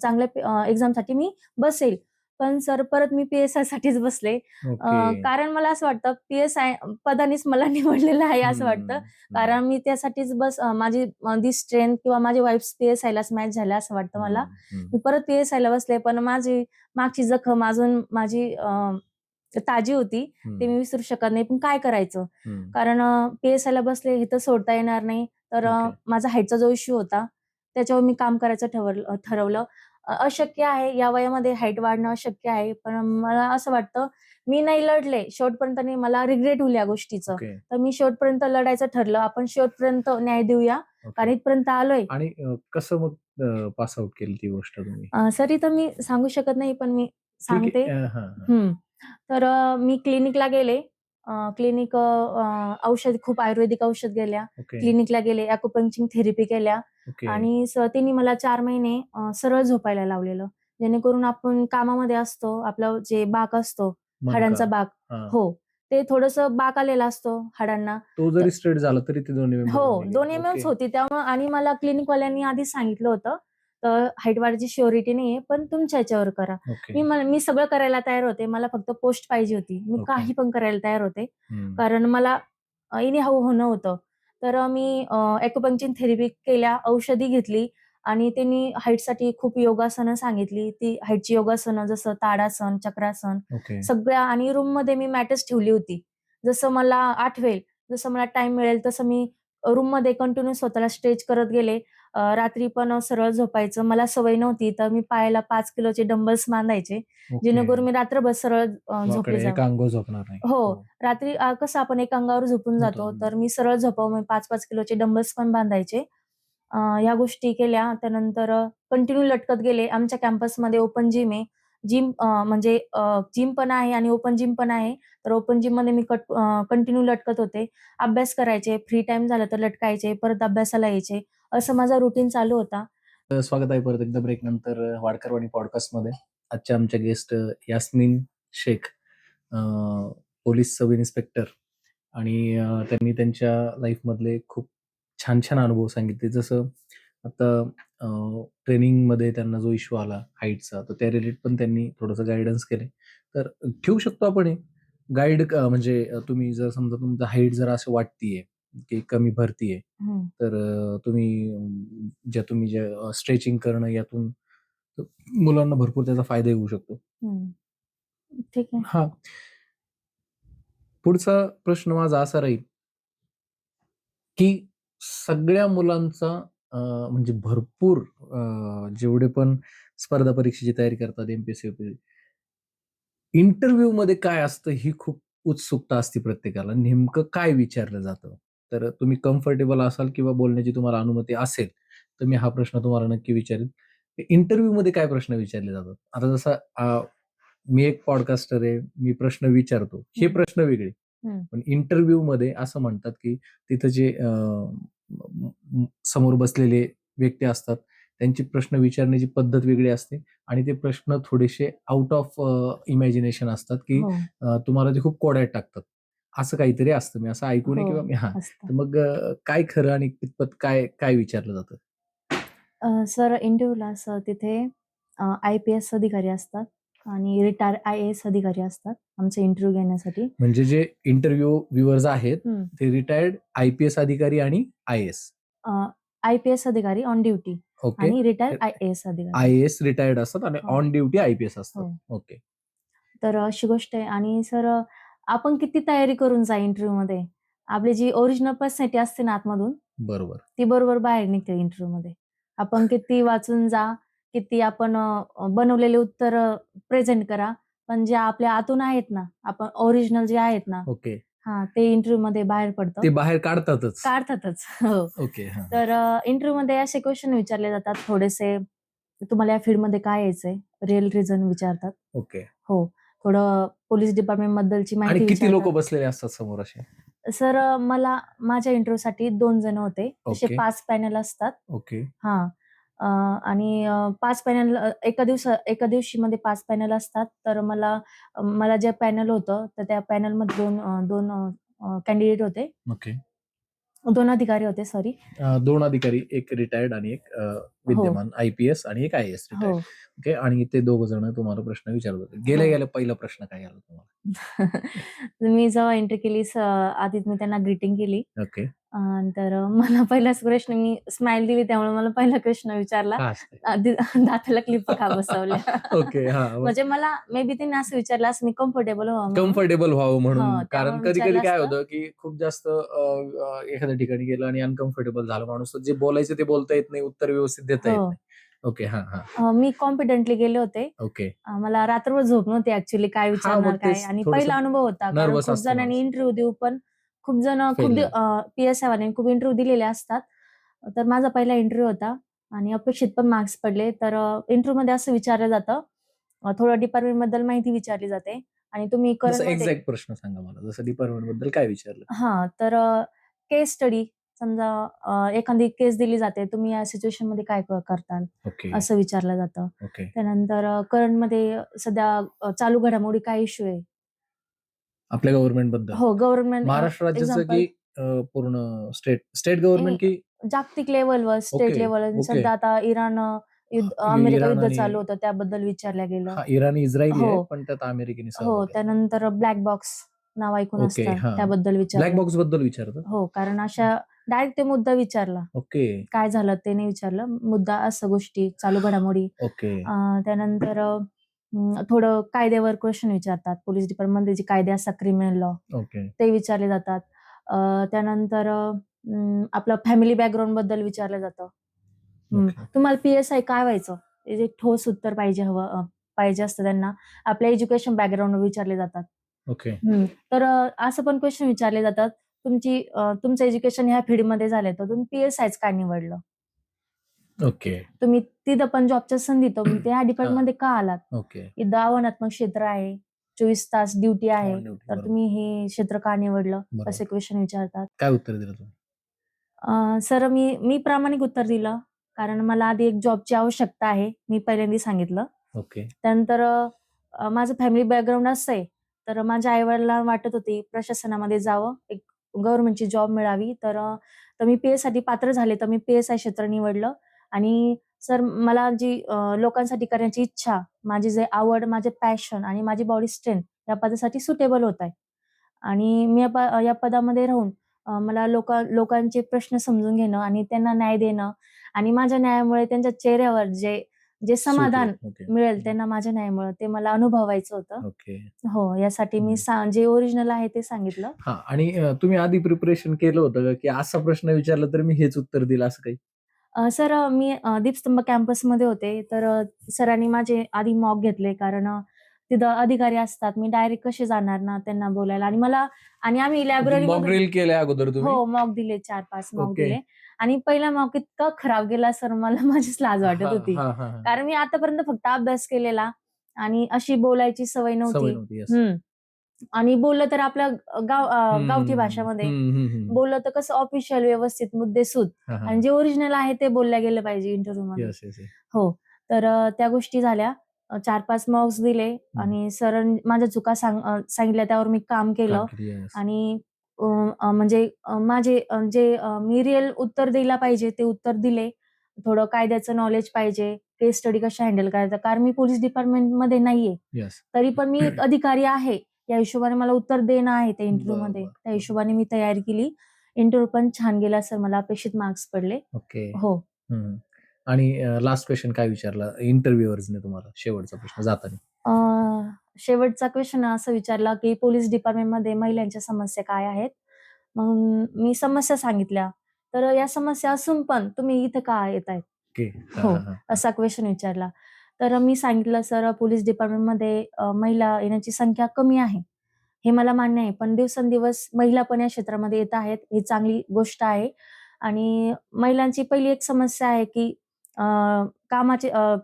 चांगल्या एक्झामसाठी मी बसेल. पण सर परत मी PSIसाठीच बसले. ओके. कारण मला असं वाटतं PSI पदानेच मला निवडलेलं आहे असं वाटतं. कारण मी त्यासाठीच माझी स्ट्रेंथ किंवा माझी वाइब्स PSIलाच मॅच झाल्या असं वाटतं मला. मी परत PSIला बसले, पण माझी मागची जखम अजून माझी ताजी होती. ते मी विसरू शकत नाही. पण काय करायचं? कारण PSIला बसले हे तर सोडता येणार नाही. तर ओके. माझा हाईटचा जो इश्यू होता, त्याच्यावर मी काम करायचं ठरवलं. अशक्य आहे या वयामध्ये हाईट वाढणं अशक्य आहे. पण मला असं वाटतं, मी नाही लढले शेवटपर्यंत नाही मला रिग्रेट होईल या गोष्टीचं. ओके. तर मी शेवटपर्यंत लढायचं ठरलं. आपण शेवटपर्यंत न्याय देऊया. कारण इथपर्यंत आलोय. आणि कसं मग पास आउट केली ती गोष्ट तुम्ही? सर इथं मी सांगू शकत नाही, पण मी ठीक सांगते. आहे. हां, हां. हं. तर मी क्लिनिकला गेले. क्लिनिक खूप आयुर्वेदिक औषध गेल्या. ओके. क्लिनिकला गेले, ॲक्युपंक्चर थेरपी केल्या ओके. आणि त्यांनी मला 4 महिने सरळ झोपायला लावलेलं. जेणेकरून आपण कामामध्ये असतो, आपलं जे बाक असतो, मणका. हाडांचा बाक हां. हो, ते थोडंसं बाक आलेला असतो हाडांना. तो जरी स्ट्रेट झाला तरी ते 2 mm हो, भरून निघेल. 2 एमएमच होती त्यामुळं आणि मला क्लिनिकवाल्यांनी आधीच सांगितलं होतं, तर हाईट वाढीची श्युरिटी नाहीये, पण तुमच्या ह्याच्यावर करा. ओके. मी सगळं करायला तयार होते. मला फक्त पोस्ट पाहिजे होती. मी ओके. काही पण करायला तयार होते. कारण मला एनीहाऊ होणं होतं. तर मी थेरपी केल्या, औषधी घेतली आणि त्यांनी हाईटसाठी खूप योगासनं सांगितली. ती हाईटची योगासनं जसं ताडासन, चक्रासन ओके. सगळ्या आणि रूममध्ये मी मॅटच ठेवली होती. जसं मला आठवेल, जसं मला टाईम मिळेल तसं मी रूममध्ये कंटिन्यू स्वतःला स्ट्रेच करत गेले रात्री पण सरळ झोपायचं. मला सवय नव्हती, तर मी पायाला 5 किलोचे डंबल्स बांधायचे, ओके. जेणेकरून मी रात्रभर सरळ झोपले वाकडे जावं. एक अंगावर झोपणार नाही. हो. रात्री कसं आपण एक अंगावर झोपून होतं. जातो, तर मी सरळ झोपावं म्हणून 5-5 किलोचे डंबल्स पण बांधायचे. ह्या गोष्टी केल्या. त्यानंतर कंटिन्यू लटकत गेले. आमच्या कॅम्पसमध्ये ओपन जिम आहे. म्हणजे जिम पण आहे आणि ओपन जिम पण आहे. तर ओपन जिममध्ये मी कंटिन्यू लटकत होते. अभ्यास करायचे, फ्री टाईम झाला तर लटकायचे, परत अभ्यासाला यायचे. असं माझा रुटीन चालू होता. स्वागत आहे परत एकदा ब्रेक नंतर वाडकरवाडी पॉडकास्टमध्ये. आजच्या आमच्या guest Yasmin Shaikh, police sub inspector, आणि त्यांनी त्यांच्या लाईफमधले खूप छान छान अनुभव सांगितले. जसं आता ट्रेनिंगमध्ये त्यांना जो इश्यू आला हाईटचा, तर त्या रिलेटेड पण त्यांनी थोडंसं गायडन्स केले. तर ठेवू शकतो आपण हे गाईड, म्हणजे तुम्ही जर समजा तुमचा हाईट जर असं वाटतीये की कमी भरतीये, तर तुम्ही ज्या स्ट्रेचिंग करणं यातून मुलांना भरपूर त्याचा फायदा होऊ शकतो. ठीक आहे. हा, पुढचा प्रश्न माझा असा राहील की सगळ्या मुलांचा म्हणजे भरपूर जेवढे पण स्पर्धा परीक्षेची तयारी करतात, एमपीएससी इंटरव्ह्यू मध्ये काय असतं ही खूप उत्सुकता असते प्रत्येकाला. नेमकं काय विचारलं जातं? तर तुम्ही कम्फर्टेबल असाल किंवा बोलण्याची तुम्हाला अनुमती असेल, तर मी हा प्रश्न तुम्हाला नक्की विचारेल. इंटरव्ह्यू मध्ये काय प्रश्न विचारले जातात? आता जसा मी एक पॉडकास्टर आहे, मी प्रश्न विचारतो, हे प्रश्न वेगळे. पण इंटरव्ह्यू मध्ये असं म्हणतात की तिथं जे समोर बसलेले व्यक्ती असतात, त्यांची प्रश्न विचारण्याची पद्धत वेगळी असते आणि ते प्रश्न थोडेसे आउट ऑफ इमॅजिनेशन असतात की तुम्हाला ते खूप कोड्यात टाकतात. असं काहीतरी असतं, मी असं ऐकू नये किंवा तर मग काय खरं आणि कितपत काय काय विचारलं जातं? सर इंटरव्ह्यूला असं तिथे IPS अधिकारी असतात आणि रिटायर IAS अधिकारी असतात आमचे इंटरव्ह्यू घेण्यासाठी. म्हणजे जे इंटरव्ह्यू व्ह्युअर्स आहेत ते रिटायर्ड IPS अधिकारी आणि IAS. IPS अधिकारी ऑन ड्युटी आणि रिटायर्ड IAS अधिकारी. IAS रिटायर्ड असतात आणि ऑन ड्युटी IPS असतात. ओके. तर अशी गोष्ट आहे. आणि सर आपण किती तयारी करून जा इंटरव्ह्यूमध्ये, आपली जी ओरिजिनल पर्सनॅलिटी असते ना आतमधून, बरोबर. ती बरोबर बाहेर निघते इंटरव्ह्यूमध्ये. आपण किती वाचून जा, किती आपण बनवलेले उत्तर प्रेझेंट करा, पण जे आपल्या आतून आहेत ना, आपण ओरिजिनल जे आहेत ना, ओके. ते इंटरव्ह्यूमध्ये बाहेर पडतं. ते बाहेर काढतातच. हो. ओके. तर इंटरव्ह्यूमध्ये असे क्वेश्चन विचारले जातात थोडेसे, तुम्हाला या फील्डमध्ये का यायचंय? रिअल रिझन विचारतात. ओके. हो. थोडं पोलीस डिपार्टमेंट बद्दलची आणि माहिती किती लोक विचारतात. बसलेले असतात समोर असे? सर माझ्या इंटरव्ह्यूसाठी 2 जण होते. तसे ओके. 5 पॅनल असतात. ओके. हां. आणि 5 पॅनल एका दिवशीमध्ये 5 पॅनल असतात. तर मला जे पॅनल होतं, तर त्या पॅनलमध्ये 2 कॅन्डिडेट होते. ओके. 2 अधिकारी होते, सॉरी. 2 अधिकारी, एक रिटायर्ड आणि एक विद्यमान IPS आणि एक IAS रिटायर्ड. ओके. आणि ते दोघ जण तुम्हाला प्रश्न विचारत होते. गेल्या पहिला प्रश्न काय आला तुम्हाला? मी जेव्हा एंट्री केली, आधी मी त्यांना ग्रीटिंग केली. ओके. तर मला पहिलाच प्रश्न, मी स्माइल दिली त्यामुळे मला पहिला प्रश्न विचारला, दाताला क्लिपा का बसवल्या? ओके. म्हणजे मला मे बी त्यांनी असं विचारलं असं, मी कम्फर्टेबल व्हावं म्हणून. कारण त्यामुळे कधी कधी विचारलं काय असतं. होतं की खूप जास्त एखाद्या ठिकाणी गेलं आणि अनकम्फर्टेबल झालं माणूस, तर जे बोलायचं ते बोलता येत नाही, उत्तर व्यवस्थित देता येत नाही. ओके. मी कॉन्फिडेंटली गेले होते. ओके. मला रात्रभर झोप नव्हती ऍक्च्युअली, काय विचारणार काय, आणि पहिला अनुभव होता. कारण खूप जणांनी इंटरव्ह्यू देऊ, पण खूप जण PSI वाल्यांनी खूप इंटरव्ह्यू दिलेले असतात. तर माझा पहिला इंटरव्ह्यू होता आणि अपेक्षित पण मार्क्स पडले. तर इंटरव्ह्यूमध्ये असं विचारलं जातं, थोडं डिपार्टमेंट बद्दल माहिती विचारली जाते आणि तुम्ही एक्झॅक्ट प्रश्न सांगा मला, जसं डिपार्टमेंट बद्दल काय विचारलं? तर केस स्टडी, समजा एखादी केस दिली जाते, तुम्ही या सिच्युएशन मध्ये काय करताल, असं विचारलं जातं. त्यानंतर करंटमध्ये सध्या चालू घडामोडी काय इश्यू आहे आपल्या गव्हर्नमेंट बद्दल? हो, गव्हर्नमेंट महाराष्ट्र राज्याचं की पूर्ण स्टेट गव्हर्नमेंट की जागतिक लेवलवर, स्टेट लेवलवर. सध्या आता अमेरिका युद्ध चालू होतं, त्याबद्दल विचारलं गेलं. इराण इस्रायल आहे, पण त्यात अमेरिकेने हो. त्यानंतर ब्लॅक बॉक्स नाव ऐकून असतं, त्याबद्दल विचारलं. ब्लॅक बॉक्स बद्दल विचारतात? हो, कारण अशा डायरेक्ट ते मुद्दा विचारला. ओके. काय झालं ते नाही विचारलं, मुद्दा, असं गोष्टी, चालू घडामोडी. ओके. त्यानंतर थोडं कायद्यावर क्वेश्चन विचारतात. पोलीस डिपार्टमेंटमध्ये जे कायदे असतात, क्रिमिनल लॉ, ते विचारले जातात. त्यानंतर आपलं फॅमिली बॅकग्राऊंड बद्दल विचारलं जातं. ओके. तुम्हाला PSI काय व्हायचं? ते जे ठोस उत्तर पाहिजे असतं त्यांना. आपल्या एज्युकेशन बॅकग्राऊंड विचारले जातात. ओके. तर असं पण क्वेश्चन विचारले जातात, तुमचं एज्युकेशन ह्या फील्डमध्ये झालंय, तर तुम्ही PSIच का निवडलं? ओके. तुम्ही तिथं पण जॉबच्या संधी तुम्ही त्या डिपार्टमेंटमध्ये का आलात? ओके. इथं आव्हानात्मक क्षेत्र आहे, 24 तास ड्युटी आहे, On duty, तर बरोबर. तुम्ही हे क्षेत्र का निवडलं? बरोबर. असे क्वेश्चन विचारतात. काय उत्तर दिलं तुम्ही? सर मी प्रामाणिक उत्तर दिलं. कारण मला आधी एक जॉबची आवश्यकता आहे. मी पहिल्यांदा सांगितलं. ओके. त्यानंतर माझं फॅमिली बॅकग्राऊंड असं आहे. तर माझ्या आई-वडिलांना वाटत होती प्रशासनामध्ये जावं, एक गव्हर्नमेंटची जॉब मिळावी. तर मी PSसाठी पात्र झाले, तर मी PSI क्षेत्र निवडलं आणि सर मला जी लोकांसाठी करण्याची इच्छा, माझी जे आवड, माझे पॅशन आणि माझी बॉडी स्ट्रेंथ या पदासाठी सुटेबल होत आहे. आणि मी या पदामध्ये राहून मला लोकांचे प्रश्न समजून घेणं आणि त्यांना न्याय देणं आणि माझ्या न्यायामुळे त्यांच्या चेहऱ्यावर जे जे समाधान ओके. मिळेल त्यांना माझ्या न्यायामुळे ते मला अनुभवायचं होतं. ओके. हो, यासाठी मी जे ओरिजिनल आहे ते सांगितलं. हां. आणि तुम्ही आधी प्रिपरेशन केलं होतं का, की असा प्रश्न विचारला तर मी हेच उत्तर दिलं असं काही? सर मी दीपस्तंभ कॅम्पसमध्ये होते. तर सरांनी माझे आधी मॉक घेतले कारण तिथं अधिकारी असतात. मी डायरेक्ट कसे जाणार ना त्यांना बोलायला आणि आम्ही मॉक लायब्ररीमधून ड्रिल केलंय अगोदर तुम्ही? हो, मॉक दिले 4-5 मॉक ओके. दिले आणि पहिला मॉक इतका खराब गेला सर मला माझीच लाज वाटत हां, होती. हां, हां, हां. कारण मी आतापर्यंत फक्त अभ्यास केलेला आणि अशी बोलायची सवय सवय नव्हती. नव्हती. येस. आणि बोललं तर आपल्या गावठी हं, भाषेमध्ये हं, हं, हं. बोललं तर कसं ऑफिशियल व्यवस्थित मुद्देसूद हां, हां. आणि जे ओरिजिनल आहे ते बोलल्या गेलं पाहिजे इंटरव्ह्यूमध्ये. Yes, yes, yes. हो. तर त्या गोष्टी झाल्या. 4-5 मॉक्स दिले आणि माझ्या चुका सांगितल्या त्यावर मी काम केलं येस. आणि अ, अ, म्हणजे मी रिअल उत्तर द्यायला पाहिजे ते उत्तर दिले. थोडं कायद्याचं नॉलेज पाहिजे, केस स्टडी कशा हँडल करायचा. कारण मी पोलिस डिपार्टमेंटमध्ये नाहीये. येस. तरी पण मी एक अधिकारी आहे. या हिशोबाने मला उत्तर देणं आहे त्या इंटरव्ह्यूमध्ये. बरोबर. त्या हिशोबाने मी तयारी केली. इंटरव्ह्यू पण छान गेला सर. मला अपेक्षित मार्क्स पडले. ओके. हो. हं. आणि लास्ट क्वेशन काय विचारला इंटरव्ह्यूअर्सने तुम्हाला शेवटचा प्रश्न जाताना? शेवटचा क्वेशन असा विचारला, की पोलिस डिपार्टमेंटमध्ये महिलांच्या समस्या काय आहेत? मग मी समस्या सांगितल्या. तर या समस्या असून पण तुम्ही इथे का येताय? ओके. हां, हो, हां, हां. असा क्वेशन विचारला. तर मी सांगितलं, "सर, पोलिस डिपार्टमेंटमध्ये महिला येण्याची संख्या कमी आहे. हे मला मान्य आहे. पण दिवसेंदिवस महिला पण या क्षेत्रामध्ये येत आहेत. ही चांगली गोष्ट आहे. आणि महिलांची पहिली एक समस्या आहे, की अ,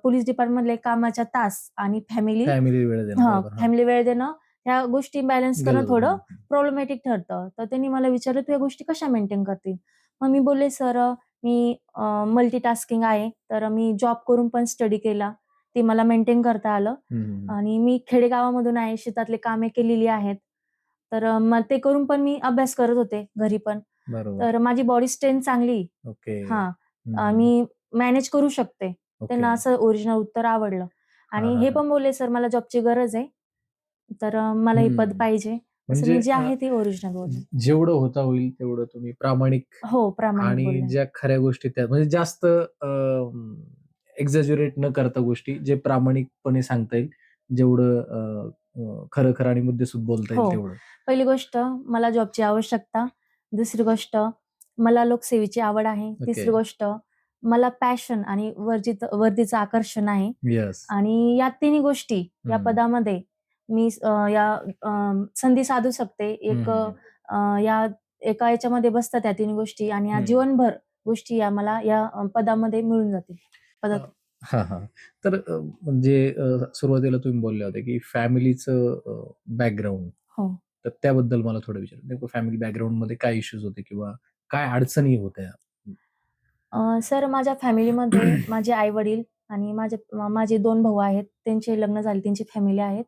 पोलिस डिपार्टमेंटमधले कामाच्या तास आणि फॅमिली वेळ देणं. बरोबर. हां. फॅमिली वेळ देणं, ह्या गोष्टी बॅलन्स करणं गलत. थोडं हं. प्रॉब्लेमॅटिक ठरतं. तर त्यांनी मला विचारलं, "तू या गोष्टी कशा मेंटेन करतील?" मग मी बोलले, "सर, मी मल्टीटास्किंग आहे. तर मी जॉब करून पण स्टडी केला. ते मला मेंटेन करता आलं हं. आणि मी खेडेगावामधून आहे. शेतातली कामे केलेली आहेत. तर मग ते करून पण मी अभ्यास करत होते घरी पण. बरोबर. तर माझी बॉडी स्ट्रेंथ चांगली ओके. हां. हं. मी मॅनेज करू शकते. ओके. त्यांना असं ओरिजिनल उत्तर आवडलं हां, आणि हां, हे हां. पण बोलले, "सर मला जॉबची गरज आहे. तर मला हे पद हं. पाहिजे." असं म्हणजे मी जे आहे ते ओरिजिनल बोलले. जेवढं होता होईल तेवढं तुम्ही प्रामाणिक हो, प्रामाणिक आणि बोलले. ज्या खऱ्या गोष्टी त्या म्हणजे जास्त एक्झॅज्युरेट न करता गोष्टी जे प्रामाणिकपणे सांगता येईल, जेवढं खरं-खरं आणि मुद्देसूद बोलता हो. येईल तेवढं. पहिली गोष्ट मला जॉबची आवश्यकता. दुसरी गोष्ट मला लोकसेवेची आवड आहे. ओके. तिसरी गोष्ट मला पॅशन आणि वर्दीचं आकर्षण आहे. येस. आणि या तिन्ही गोष्टी या हं. पदामध्ये मी संधी साधू शकते. हं, हं, हं. या एका याच्यामध्ये बसतात त्या तिन्ही गोष्टी आणि या हं. जीवनभर गोष्टी मला या पदामध्ये मिळून जातील. अ, पदात हां, हां. तर म्हणजे सुरुवातीला तुम्ही बोलले होते, की फॅमिलीचं बॅकग्राऊंड हो. तर त्याबद्दल मला थोडं विचारा. नेमकं फॅमिली बॅकग्राऊंडमध्ये काय इश्यूज होते किंवा काय अडचणी होत्या? सर माझ्या फॅमिलीमध्ये माझे आई-वडील आणि माझे 2 भाऊ आहेत. त्यांचे लग्न झाले, त्यांची फॅमिली आहेत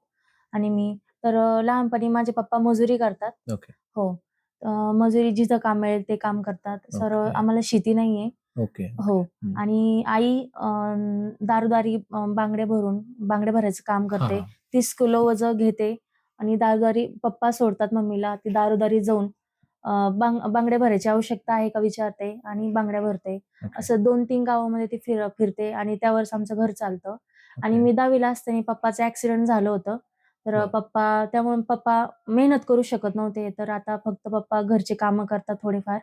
आणि मी. तर लहानपणी माझे पप्पा मजुरी करतात. ओके. हो. मजुरी जिथं काम मिळेल ते काम करतात. Sir okay. आम्हाला शेती नाहीये. ओके. हो. हं. आणि आई दारोदारी बांगड्या भरायचं काम हां, करते. हां. 30 किलो वजन घेते आणि दारोदारी पप्पा सोडतात मम्मीला. ती दारोदारी जाऊन बांगड्या भरायची आवश्यकता आहे का विचारते आणि बांगड्या भरते. ओके. असं 2-3 गावामध्ये ती फिरते आणि त्यावरच आमचं घर चालतं. आणि ओके. मी 10वी ला असताना पप्पाचं ॲक्सिडेंट झालं होतं. तर बरं. त्यामुळे पप्पा मेहनत करू शकत नव्हते. तर आता फक्त पप्पा घरची कामं करतात थोडेफार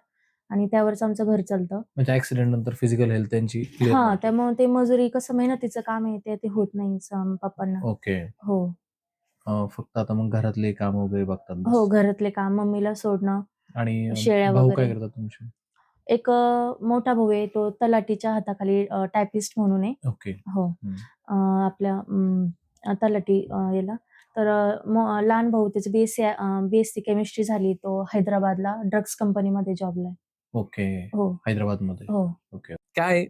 आणि त्यावरच आमचं घर चालतं. म्हणजे ऍक्सिडेंट नंतर फिजिकल हेल्थ त्यांची क्लिअर हा, नव्हती. त्यामुळे ते मजुरी कसं मेहनतीचं काम आहे ते होत नाही पप्पांना. ओके. हो. फक्त आता मग घरातले काम वगैरे बघतात हो, बस. घरातले काम मम्मीला सोडणं, आणि शेळ्या भाऊ काय वगैरे. करतात तुमचे? एक मोठा भाऊ आहे, तो तलाठीच्या हाताखाली टायपिस्ट म्हणून आहे. ओके. हो. हम्म. आपल्या तलाठी याला. तर लहान भाऊ त्याची बीएससी केमिस्ट्री झाली. तो हैदराबादला ड्रग्स कंपनीमध्ये जॉबला आहे. ओके. हो. हैदराबादमध्ये. हो. ओके. काय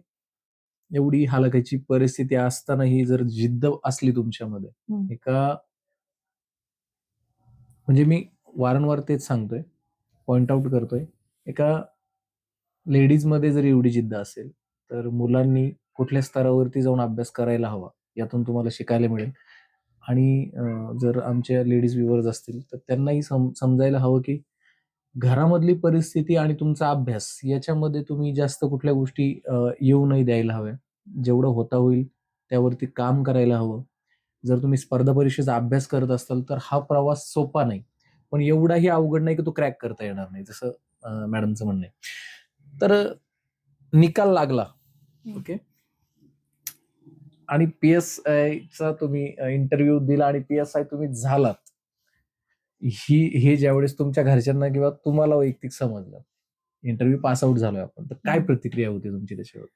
एवढी हलाखीची परिस्थिती असतानाही जर जिद्द असली तुमच्यामध्ये, हं. एका म्हणजे मी वारंवार तेच सांगतोय, पॉइंट आउट करतोय, एका लेडीजमध्ये जर एवढी जिद्द असेल, तर मुलांनी कुठल्या स्तरावरती जाऊन अभ्यास करायला हवा, यातून तुम्हाला शिकायला मिळेल. आणि जर आमच्या लेडीज व्ह्युअर्स असतील, तर त्यांनाही समजायला हवं, की घरामधली परिस्थिती आणि तुमचा अभ्यास याच्यामध्ये तुम्ही जास्त कुठल्या गोष्टी येऊ नाही द्यायला हव्या. जेवढं होता होईल त्यावरती काम करायला हवं. जर तुम्ही स्पर्धा परीक्षेचा अभ्यास करत असाल, तर हा प्रवास सोपा नाही, पण एवढाही अवघड नाही की तो क्रॅक करता येणार नाही, जसं मॅडमचं म्हणणं आहे. तर निकाल लागला. ओके. आणि PSIचा तुम्ही इंटरव्ह्यू दिला आणि PSI तुम्ही झालात. हे ज्यावेळेस तुमच्या घरच्यांना किंवा तुम्हाला वैयक्तिक समजलं, इंटरव्ह्यू पास आउट झालोय आपण, तर काय प्रतिक्रिया होती तुमची त्याच्यावर?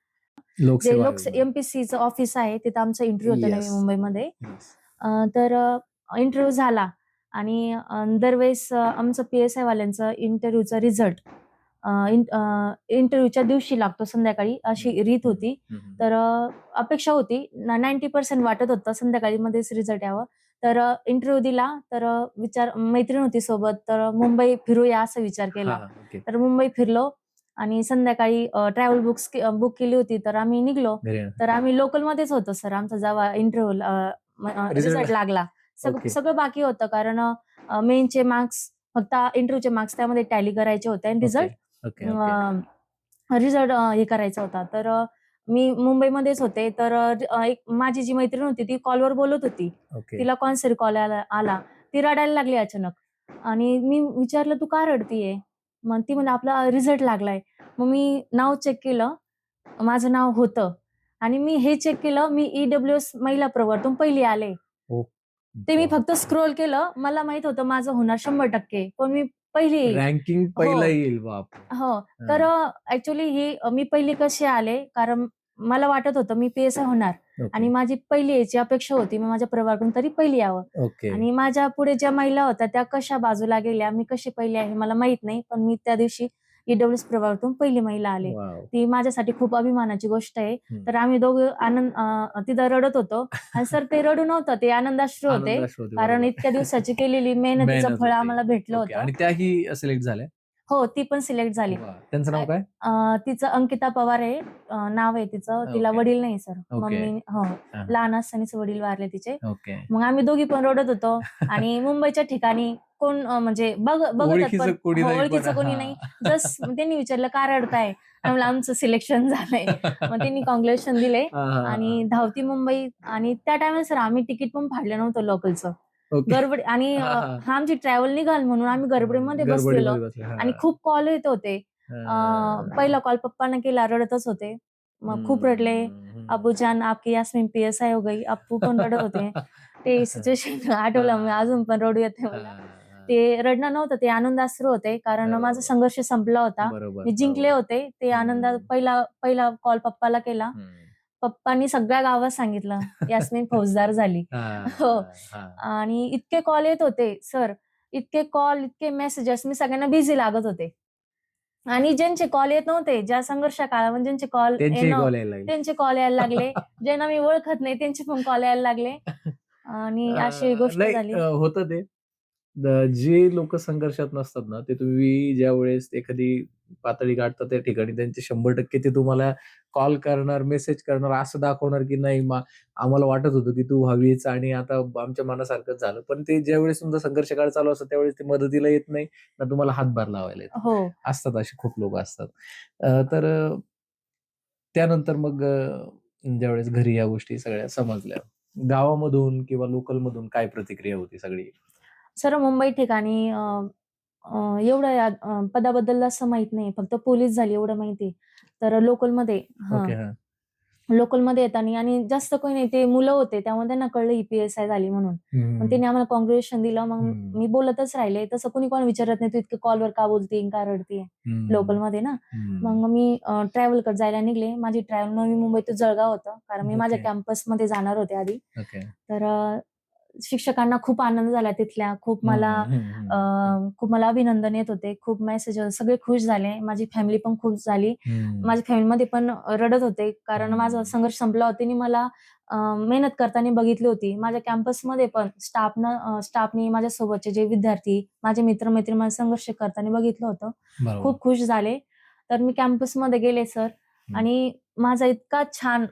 जे लोकसेवा आयोगामध्ये. MPSCचं ऑफिस आहे तिथं आमचा इंटरव्ह्यू होता नवी Yes. मुंबईमध्ये. Yes. तर इंटरव्ह्यू झाला आणि दरवेळेस आमचं PSI वाल्यांचं इंटरव्ह्यूचा रिझल्ट इंटरव्ह्यूच्या दिवशी लागतो संध्याकाळी, अशी रीत होती. तर अपेक्षा होती 90% वाटत होतं संध्याकाळी मध्येच रिझल्ट यावं. तर इंटरव्ह्यू दिला, तर मैत्रीण होती सोबत, तर मुंबई फिरूया असा विचार केला. ओके. तर मुंबई फिरलो आणि संध्याकाळी ट्रॅव्हल बुक केली होती, तर आम्ही निघलो. तर आम्ही लोकलमध्येच होतो सर. आमचा जेव्हा इंटरव्ह्यू रिझल्ट लागला, ओके. सगळं बाकी होतं, कारण मेनचे मार्क्स, फक्त इंटरव्ह्यूचे मार्क्स त्यामध्ये टॅली करायचे होते आणि ओके. ओके. रिझल्ट हे करायचा होता. तर मी मुंबईमध्येच होते. तर एक माझी जी मैत्रीण होती ती कॉलवर बोलत होती. ओके. तिला कॉन्सर्ट कॉल आला. ती रडायला लागली अचानक आणि मी विचारलं, "तू का रडतीये?" मग ती म्हणे, "आपला रिझल्ट लागलाय." मग मी नाव चेक केलं. माझं नाव होतं आणि मी हे चेक केलं, मी EWS महिला प्रवर्गातून पहिली आले. ओ, ते मी बाप. फक्त स्क्रोल केलं. मला माहित होतं माझं होणार 100%, पण मी पहिली येईल. रँकिंग हो. पहिला येईल. बाप. हो. तर ॲक्चुअली ही मी पहिली कशी आले, कारण मला वाटत होतं मी PSI होणार ओके. आणि माझी पहिली यायची अपेक्षा होती. मी माझ्या प्रवर्गातून तरी पहिली यावं. ओके. आणि माझ्या पुढे ज्या महिला होत्या त्या कशा बाजूला गेल्या, मी कशी पहिली आहे मला माहित नाही. पण मी त्या दिवशी EWS प्रवर्गातून पहिली महिला आले. वाव. ती माझ्यासाठी खूप अभिमानाची गोष्ट आहे. हम्म. तर आम्ही दोघं तिथं रडत होतो आणि सर ते रडू नव्हतं, ते आनंदाश्रू होते. आनंदाश्रू होते, कारण बरोबर. इतक्या दिवसाची केलेली मेहनतीचं मेहनत फळ होती. आम्हाला भेटलं ओके. होतं. आणि त्याही सिलेक्ट झाल्या. हो, ती पण सिलेक्ट झाली. वा. त्यांचं नाव काय? तिचं अंकिता पवार आहे, नाव आहे तिचं. तिला ओके. वडील नाही सर. ओके. मम्मी हो, हा. लहान असतानाच वडील वारले तिचे. ओके. मग आम्ही दोघी पण रडत होतो आणि मुंबईच्या ठिकाणी कोण म्हणजे बघतात ओळखीचं पण कोणी नाही, पण ओळखीचं कोणी नाही. जस्ट त्यांनी विचारलं, "का रडताय?" आम्ही आमचं सिलेक्शन झालंय. मग त्यांनी कॉंग्रॅच्युलेशन दिले आणि धावती मुंबई. आणि त्या टायमाला सर आम्ही तिकीट पण फाडलं नव्हतं लोकलचं. ओके. गडबड आणि आमची ट्रॅव्हल निघाल म्हणून आम्ही गडबडीमध्ये बसलेलो आणि खूप कॉल येत होते. पहिला कॉल पप्पांना केला, रडतच होते. मग खूप रडले. "अब्बूजान आपकी यास्मीन PSI हो गई." अप्पू पण रडत होते. ते सिच्युएशन आठवलं मी अजून पण रडू येते मला. ते रडणं नव्हतं, ते आनंदाश्रू होते, कारण माझा संघर्ष संपला होता. मी जिंकले होते. ते आनंदात पहिला कॉल पप्पाला केला. पप्पांनी सगळ्या गावात सांगितलं, "यास्मीन फौजदार झाली." हो. आणि इतके कॉल येत होते सर, इतके कॉल, इतके मेसेजेस, मी सगळ्यांना बिझी लागत होते. आणि ज्यांचे कॉल येत नव्हते, ज्या संघर्ष काळामध्ये ज्यांचे कॉल त्यांचे कॉल यायला लागले. ज्यांना मी ओळखत नाही त्यांचे पण कॉल यायला लागले आणि अशी गोष्ट नाही, झाली. होतं ते. जे लोक संघर्षात नसतात ना, ते तुम्ही ज्यावेळेस एखादी पातळी गाठता त्या ठिकाणी त्यांचे 100% ते तुम्हाला कॉल करणार, मेसेज करणार, असं दाखवणार की नाही आम्हाला वाटत होतं की तू हवीच आणि आता आमच्या मनासारखंच झालं. पण ते ज्यावेळेस तुमचा संघर्ष काळ चालू असतो त्यावेळेस ते मदतीला येत नाही ना, तुम्हाला हातभार लावायला येत. हो. असतात असे खूप लोक असतात. तर त्यानंतर मग ज्यावेळेस घरी या गोष्टी सगळ्या समजल्या, गावामधून किंवा लोकलमधून काय प्रतिक्रिया होती सगळी? सर मुंबई ठिकाणी एवढं पदाबद्दल असं माहित नाही, फक्त पोलीस झाली एवढं माहिती. तर लोकलमध्ये ओके. हा. लोकलमध्ये येताना आणि जास्त कोणी नाही, ते मुलं होते त्यामुळे त्यांना कळलं ही PSI झाली म्हणून. मग त्यांनी आम्हाला कॉन्ग्रॅच्युलेशन दिलं. मग मी बोलतच राहिले. तसं कोणी विचारत नाही, "तू इतके कॉलवर का बोलतीये, का रडतीये?" लोकलमध्ये ना. मग मी ट्रॅव्हलकडे जायला निघले. माझी ट्रॅव्हल नवी मुंबई टू जळगाव होतं, कारण मी माझ्या ओके. कॅम्पसमध्ये जाणार होते आधी. ओके. तर शिक्षकांना खूप आनंद झाला तिथल्या. खूप मला अभिनंदन येत होते. खूप मेसेज, सगळे खुश झाले. माझी फॅमिली पण खुश झाली. माझ्या फॅमिलीमध्ये पण रडत होते, कारण माझा संघर्ष संपला होता. त्यांनी मला मेहनत करताना बघितली होती. माझ्या कॅम्पसमध्ये पण स्टाफनी माझ्यासोबतचे जे विद्यार्थी, माझे मित्र-मैत्रिणी मला संघर्ष करताना बघितलं होतं. बरोबर. खूप खुश झाले. तर मी कॅम्पसमध्ये गेले सर आणि माझा इतका छान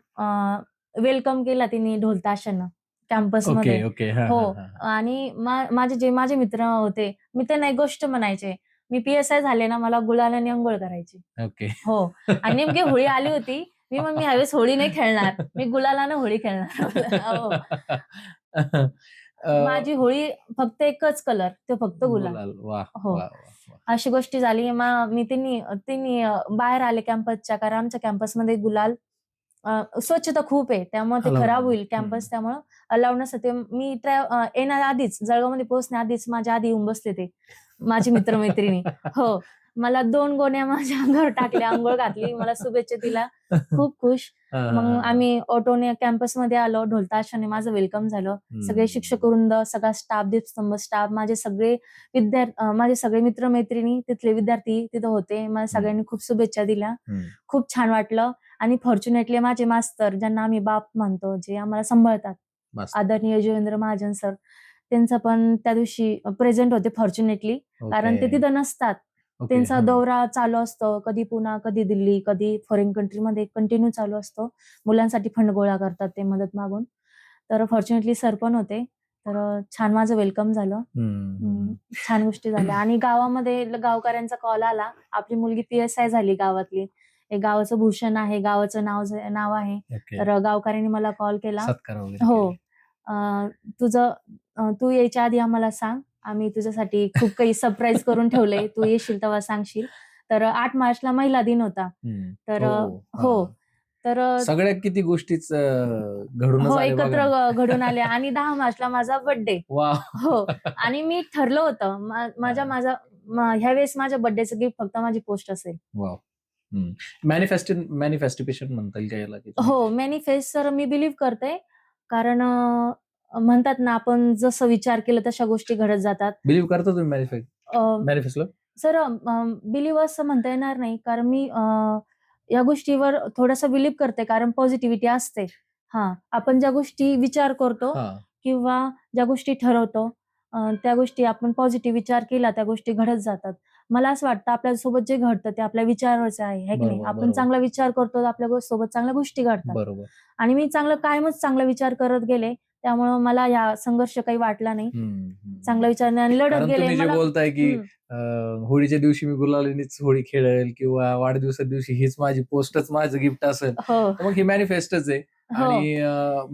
वेलकम केला त्यांनी ढोल ताशानं कॅम्पसमध्ये. ओके. ओके. हां, हो. हां, हां. आणि माझे मित्र होते, मी त्यांना एक गोष्ट म्हणायचे, मी PSI झाले ना, मला गुलालाने अंघोळ करायची. ओके. हो. आणि नेमकी होळी आली होती. मी ह्यावेळेस होळी नाही खेळणार. मी गुलालानं होळी खेळणार. हो. अ, माझी होळी फक्त एकच कलर, तो फक्त गुलाल. गुलाल. वाह! हो. वाह! वाह! वाह! अशी गोष्टी झाली. मी त्यांनी त्यांनी बाहेर आले कॅम्पसच्या, कारण आमच्या कॅम्पसमध्ये गुलाल स्वच्छता खूप आहे. त्यामुळे ते अलाउड खराब नाही. होईल कॅम्पस, त्यामुळं अलाउड नसतं. ते मी येण्याआधीच जळगावमध्ये पोहोचण्याआधीच माझ्या आधी येऊन बसले ते माझे मित्र-मैत्रिणी. हो. मला 2 गोण्या माझ्या अंगावर टाकल्या, अंघोळ घातली, मला शुभेच्छा दिल्या. खूप खुश. हां, हां, मग हां, हां. आम्ही ऑटोने कॅम्पसमध्ये आलो. ढोल-ताशाने माझं वेलकम झालं. सगळे शिक्षक वृंद, सगळा स्टाफ, दीपस्तंभ स्टाफ, माझे सगळे मित्र-मैत्रिणी, तिथले विद्यार्थी तिथं होते. मला सगळ्यांनी खूप शुभेच्छा दिल्या. खूप छान वाटलं. आणि फॉर्च्युनेटली माझे मास्तर, ज्यांना आम्ही बाप मानतो, जे आम्हाला सांभाळतात, मस्त. आदरणीय योगेंद्र महाजन सर, त्यांचा पण त्या दिवशी प्रेझेंट होते फॉर्च्युनेटली, कारण ते ओके. तिथं नसतात. ओके. त्यांचा हां. दौरा चालू असतो. कधी पुणा, कधी दिल्ली, कधी फॉरेन कंट्रीमध्ये कंटिन्यू चालू असतो. मुलांसाठी फंड गोळा करतात ते मदत मागून. तर फॉर्च्युनेटली सर पण होते. तर छान माझं वेलकम झालं. छान गोष्टी झाल्या आणि गावामध्ये गावकऱ्यांचा कॉल आला, आपली मुलगी PSI झाली गावातली. हे गावाचं भूषण आहे, गावाचं नाव आहे. ओके. तर गावकऱ्यांनी मला कॉल केला. सत्कार वगैरे हो. केले. तू यायच्या आधी आम्हाला सांग. आम्ही तुझ्यासाठी खूप काही सरप्राईज करून ठेवलंय. तू येशील तेव्हा सांगशील. तर 8 मार्चला महिला दिन होता. तर हो. हो. हां. तर सगळ्या किती गोष्टीच घडूनच हो, आले बघा एकत्र ना. घडून आल्या आणि 10 मार्चला माझा बर्थडे. वाह! हो. आणि मी ठरलं होतं हां. ह्यावेळेस माझ्या बर्थडेचं गिफ्ट फक्त माझी पोस्ट असेल. वॉव! मॅनिफेस्टेशन म्हणता येईल का याला, की तुम्ही हो, मॅनिफेस्ट तर मी बिलीव्ह करते. कारण म्हणतात ना, आपण जसं विचार केला तशा गोष्टी घडत जातात. बिलीव्ह करता तुम्ही अ, मॅनिफेस्टला? सर बिलीव्ह असं म्हणता येणार नाही. कारण मी या गोष्टीवर थोडासा बिलीव्ह करते, कारण पॉझिटिव्हिटी असते. हां, आपण ज्या गोष्टी विचार करतो हां. किंवा ज्या गोष्टी ठरवतो, त्या गोष्टी आपण पॉझिटिव्ह विचार केला, त्या गोष्टी घडत जातात. मला असं वाटतं आपल्यासोबत जे घडतं ते आपल्या विचारावरचं आहे की नाही? बरोबर, आपण बरोबर. चांगला विचार करतो, तर आपल्या सोबत चांगल्या गोष्टी घडतात. बरोबर. आणि मी कायमच चांगला विचार करत गेले. त्यामुळं मला हा संघर्ष काही वाटला नाही. चांगला विचार आणि लढत कारण गेले. तुम्ही जे बोलताय, की होळीच्या दिवशी मी गुलालीनीच होळी खेळेल किंवा वाढदिवसाच्या दिवशी हीच माझी पोस्टच माझं गिफ्ट असेल. हो, तर मग हे मॅनिफेस्टच आहे. हो. आणि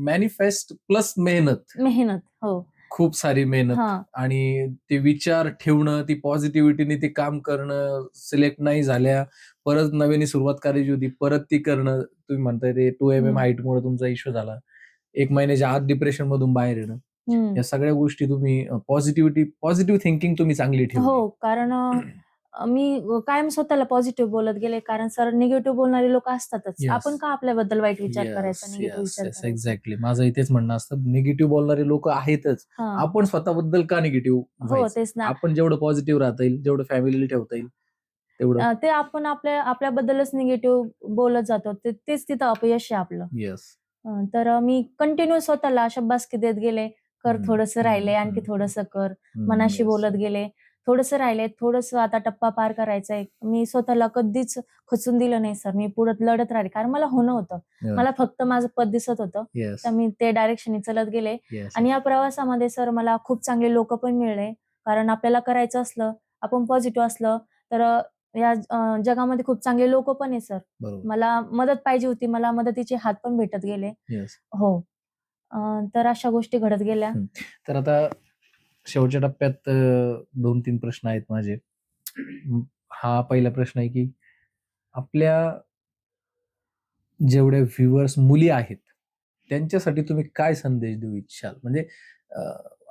मॅनिफेस्ट प्लस मेहनत. मेहनत. हो. खूप सारी मेहनत हां. आणि ते विचार ठेवणं, ती पॉझिटिव्हिटीने ते काम करणं, सिलेक्ट नाही झाल्या, परत नव्याने सुरुवात करायची होती, परत ती करणं. तुम्ही म्हणताय ते 2 mm हाईटमुळे तुमचा इश्यू झाला. 1 महिन्याच्या आत डिप्रेशनमधून बाहेर येणं. या सगळ्या गोष्टी तुम्ही पॉझिटिव्ह थिंकिंग तुम्ही चांगली ठेवली. हो, कारण मी कायम स्वतःला पॉझिटिव्ह बोलत गेले. कारण सर निगेटिव्ह बोलणारे लोकं असतातच. येस. आपण का आपल्याबद्दल वाईट विचार करायचा, येस, निगेटिव्ह येस, विचार येस. करायचा? एक्झॅक्टली. माझं इथेच म्हणणं असतं, निगेटिव्ह बोलणारे लोकं आहेतच. हां. आपण स्वतःबद्दल का निगेटिव्ह हो, व्हायचं? तेच ना. आपण जेवढं पॉझिटिव्ह राहता येईल, जेवढं फॅमिलीला ठेवता येईल, तेवढं. ते आपण आपल्याबद्दलच निगेटिव्ह बोलत जातो. तेच तिथं अपयश आहे आपलं. येस. तर मी कंटिन्यू स्वतःला शाब्बासकी देत गेले. कर, थोडंसं राहिलंय, आणखी थोडंसं कर. मनाशी येस. बोलत गेले. थोडंसं राहिलंय, थोडंसं आता टप्पा पार करायचाय. मी स्वतःला कधीच खचून दिलं नाही सर. मी पुढे लढत राहिले. कारण मला होणं होतं. मला फक्त माझं पद दिसत होतं. येस. तर मी ते डायरेक्शनने चालत गेले. येस. आणि या प्रवासामध्ये सर मला खूप चांगले लोकं पण मिळाले. कारण आपल्याला करायचं असलं, आपण पॉझिटिव्ह असलं, तर या जगामध्ये खूप चांगले लोकं पण आहे सर. बरोबर. मला मदत पाहिजे होती. मला मदतीचे हात पण भेटत गेले. येस. हो. तर अशा गोष्टी घडत गेल्या. तर आता शेवटच्या टप्प्यात 2-3 प्रश्न आहेत माझे. हा पहिला प्रश्न आहे की आपल्या जेवढ्या व्ह्युअर्स मुली आहेत, त्यांच्यासाठी तुम्ही काय संदेश देऊ इच्छाल? म्हणजे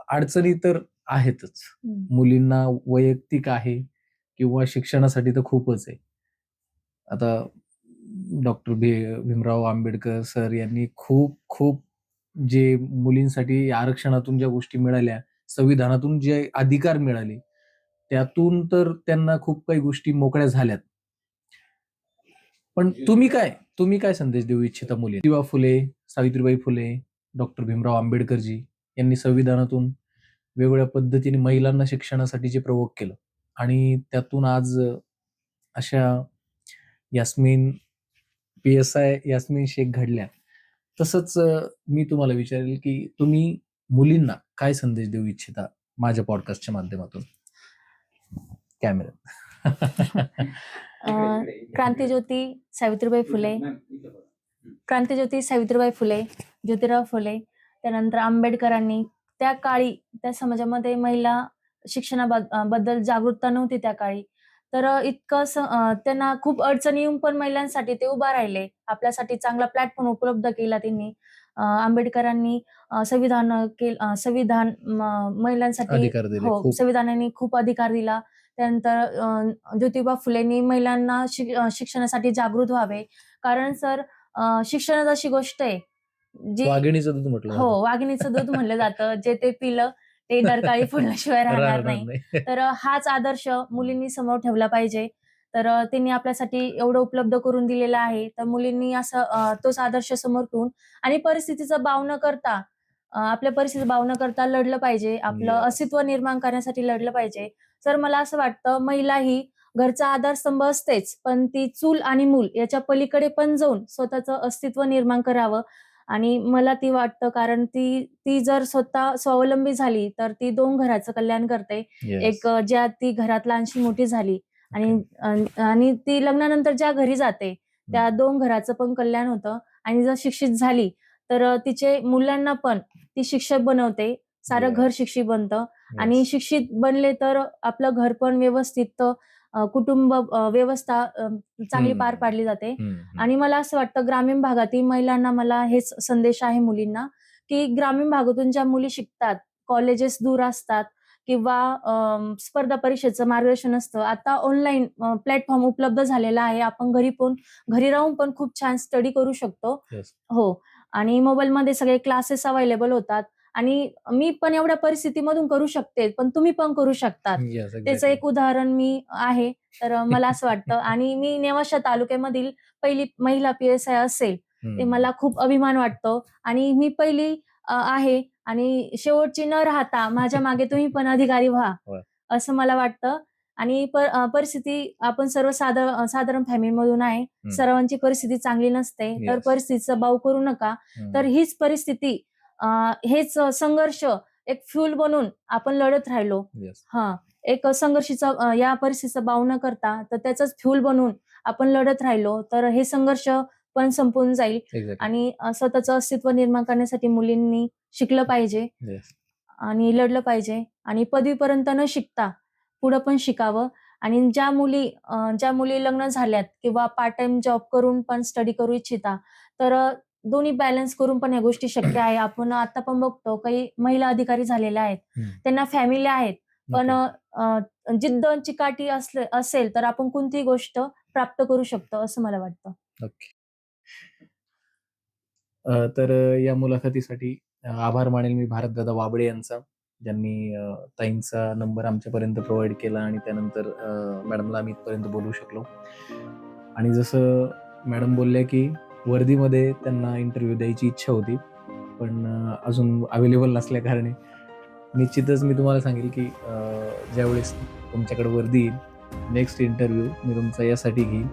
अडचणी तर आहेतच. मुलींना वैयक्तिक आहे किंवा शिक्षणासाठी तर खूपच आहे. आता डॉक्टर भीमराव आंबेडकर सर यांनी खूप जे मुलींसाठी आरक्षणातून ज्या गोष्टी मिळाल्या, संविधानातून जे अधिकार मिळाले, त्यातून तर त्यांना खूप काही गोष्टी मोकळ्या झाल्यात. पण तुम्ही काय संदेश देऊ इच्छिता मुली? ज्योतिबा फुले, सावित्रीबाई फुले, डॉक्टर भीमराव आंबेडकरजी यांनी संविधानातून वेगवेगळ्या पद्धतीने महिलांना शिक्षणासाठी प्रवोक केलं आणि त्यातून आज अशा यास्मिन PSI यास्मिन शेख घडल्या. तसंच मी तुम्हाला विचारेल की तुम्ही मुलींना काय संदेश देऊ इच्छिता माझ्या पॉडकास्टच्या माध्यमातून? कॅमेरा. क्रांतीज्योती सावित्रीबाई फुले, ज्योतिराव फुले, त्यानंतर आंबेडकरांनी त्या काळी त्या समाजामध्ये महिला शिक्षणाबद्दल जागरूकता नव्हती त्या काळी. तर इतकं त्यांना खूप अडचणी येऊन पण महिलांसाठी ते उभा राहिले. आपल्यासाठी चांगला प्लॅटफॉर्म उपलब्ध केला त्यांनी. आंबेडकरांनी संविधान महिलांसाठी अधिकार दिले हो, खूप. संविधानाने खूप अधिकार दिला. त्यानंतर ज्योतिबा फुलेंनी महिलांना शिक्षणासाठी जागृत व्हावे. कारण सर शिक्षणच अशी गोष्ट आहे जी वाघिणीचं दूध म्हटलं हो, वाघिणीचं दूध म्हणलं जातं. जे ते पिलं ते डरकाळी फुलल्याशिवाय राहणार नाही. तर हाच आदर्श मुलींनी समोर ठेवला पाहिजे. तर त्यांनी आपल्यासाठी एवढं उपलब्ध करून दिलेलं आहे. तर मुलींनी असं तोच आदर्श समोर ठेवून आणि परिस्थितीचा बाव न करता आपल्या परिस्थितीचा बाव न करता लढलं पाहिजे. आपलं Yes. अस्तित्व निर्माण करण्यासाठी लढलं पाहिजे. तर मला असं वाटतं महिला ही घरचा आधारस्तंभ असतेच, पण ती चूल आणि मूल याच्या पलीकडे पण जाऊन स्वतःचं अस्तित्व निर्माण करावं आणि मला ती वाटतं कारण ती जर स्वतः स्वावलंबी झाली तर ती 2 घराचं कल्याण करते. Yes. एक ज्या ती घरात लहानशी मोठी झाली आणि ती लग्नानंतर ज्या घरी जाते त्या 2 घराचं पण कल्याण होतं आणि जर शिक्षित झाली तर तिचे मुलांना पण ती शिक्षक बनवते. सारं Yes. घर शिक्षित बनतं आणि Yes. शिक्षित बनले तर आपलं घर पण व्यवस्थित कुटुंब व्यवस्था चांगली पार पाडली जाते. आणि मला असं वाटतं ग्रामीण भागातील महिलांना मला हेच संदेश आहे मुलींना, की ग्रामीण भागातून ज्या मुली शिकतात, कॉलेजेस दूर असतात किंवा स्पर्धा परीक्षेचं मार्गदर्शन असतं. आता ऑनलाईन प्लॅटफॉर्म उपलब्ध झालेला आहे. आपण घरी राहून पण खूप छान स्टडी करू शकतो. Yes. हो. आणि मोबाईलमध्ये सगळे क्लासेस अवेलेबल होतात आणि मी पण एवढ्या परिस्थितीमधून करू शकते, पण तुम्ही पण करू शकतात. Yes, त्याचं exactly. एक उदाहरण मी आहे. तर मला असं वाटतं आणि मी नेवासा तालुक्यामधील पहिली महिला PSI असेल, ते मला खूप अभिमान वाटतो आणि मी पहिली आहे आणि शेवटची न राहता माझ्या मागे तुम्ही पण अधिकारी व्हा, वा. असं मला वाटतं. आणि परिस्थिती आपण साधारण फॅमिलीमधून आहे. सर्वांची परिस्थिती चांगली नसते. तर Yes. परिस्थितीचा बाऊ करू नका. तर हीच परिस्थिती हेच संघर्ष एक फ्यूल बनून आपण लढत राहिलो. Yes. हां, एक संघर्षाचा या परिस्थितीचा बाऊ न करता तर त्याचंच फ्यूल बनून आपण लढत राहिलो, तर हे संघर्ष पण संपून जाईल Exactly. आणि स्वतःचं अस्तित्व निर्माण करण्यासाठी मुलींनी शिकलं पाहिजे Yes. आणि लढलं पाहिजे आणि पदवीपर्यंत न शिकता पुढं पण शिकावं आणि ज्या मुली लग्न झाल्यात किंवा पार्ट टाइम जॉब करून पण स्टडी करू इच्छिता, तर दोन्ही बॅलन्स करून पण या गोष्टी शक्य आहे. आपण आता पण बघतो काही महिला अधिकारी झालेल्या आहेत. त्यांना फॅमिली आहेत. पण जिद्द चिकाटी असेल तर आपण कोणतीही गोष्ट प्राप्त करू शकतो असं मला वाटतं. ओके. तर या मुलाखतीसाठी आभार मानेल मी भारतदादा वाबळे यांचा, ज्यांनी ताईंचा नंबर आमच्यापर्यंत प्रोव्हाइड केला आणि त्यानंतर मॅडमला आम्ही इथपर्यंत बोलवू शकलो. आणि जसं मॅडम बोलल्या की वर्दीमध्ये त्यांना इंटरव्ह्यू द्यायची इच्छा होती, पण अजून अवेलेबल नसल्या कारणे निश्चितच मी तुम्हाला सांगेल की ज्यावेळेस तुमच्याकडे वर्दी येईल, नेक्स्ट इंटरव्ह्यू मी तुमचा यासाठी घेईन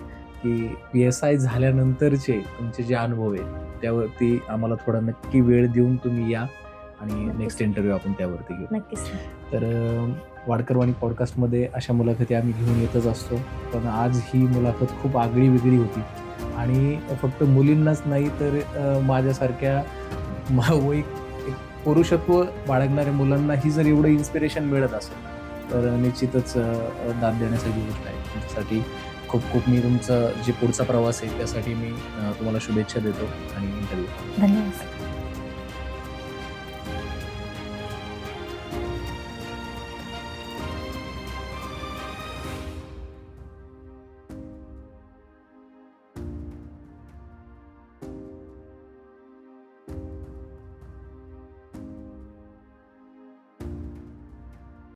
की PSI झाल्यानंतरचे तुमचे जे अनुभव आहेत त्यावरती आम्हाला थोडा नक्की वेळ देऊन तुम्ही या आणि नेक्स्ट इंटरव्ह्यू आपण त्यावरती घेऊ. नक्कीच. तर वाडकरवाणी पॉडकास्टमध्ये अशा मुलाखती आम्ही घेऊन येतच असतो, पण आज ही मुलाखत खूप आगळी वेगळी होती आणि फक्त मुलींनाच नाही तर माझ्यासारख्या पुरुषत्व बाळगणाऱ्या मुलांना ही जर एवढं इन्स्पिरेशन मिळत असेल तर निश्चितच दाद देण्यासारखी गोष्ट आहे. त्यासाठी खूप खूप मी तुमचं जे पुढचा प्रवास आहे त्यासाठी मी तुम्हाला शुभेच्छा देतो आणि इंटरव्ह्यू धन्यवाद.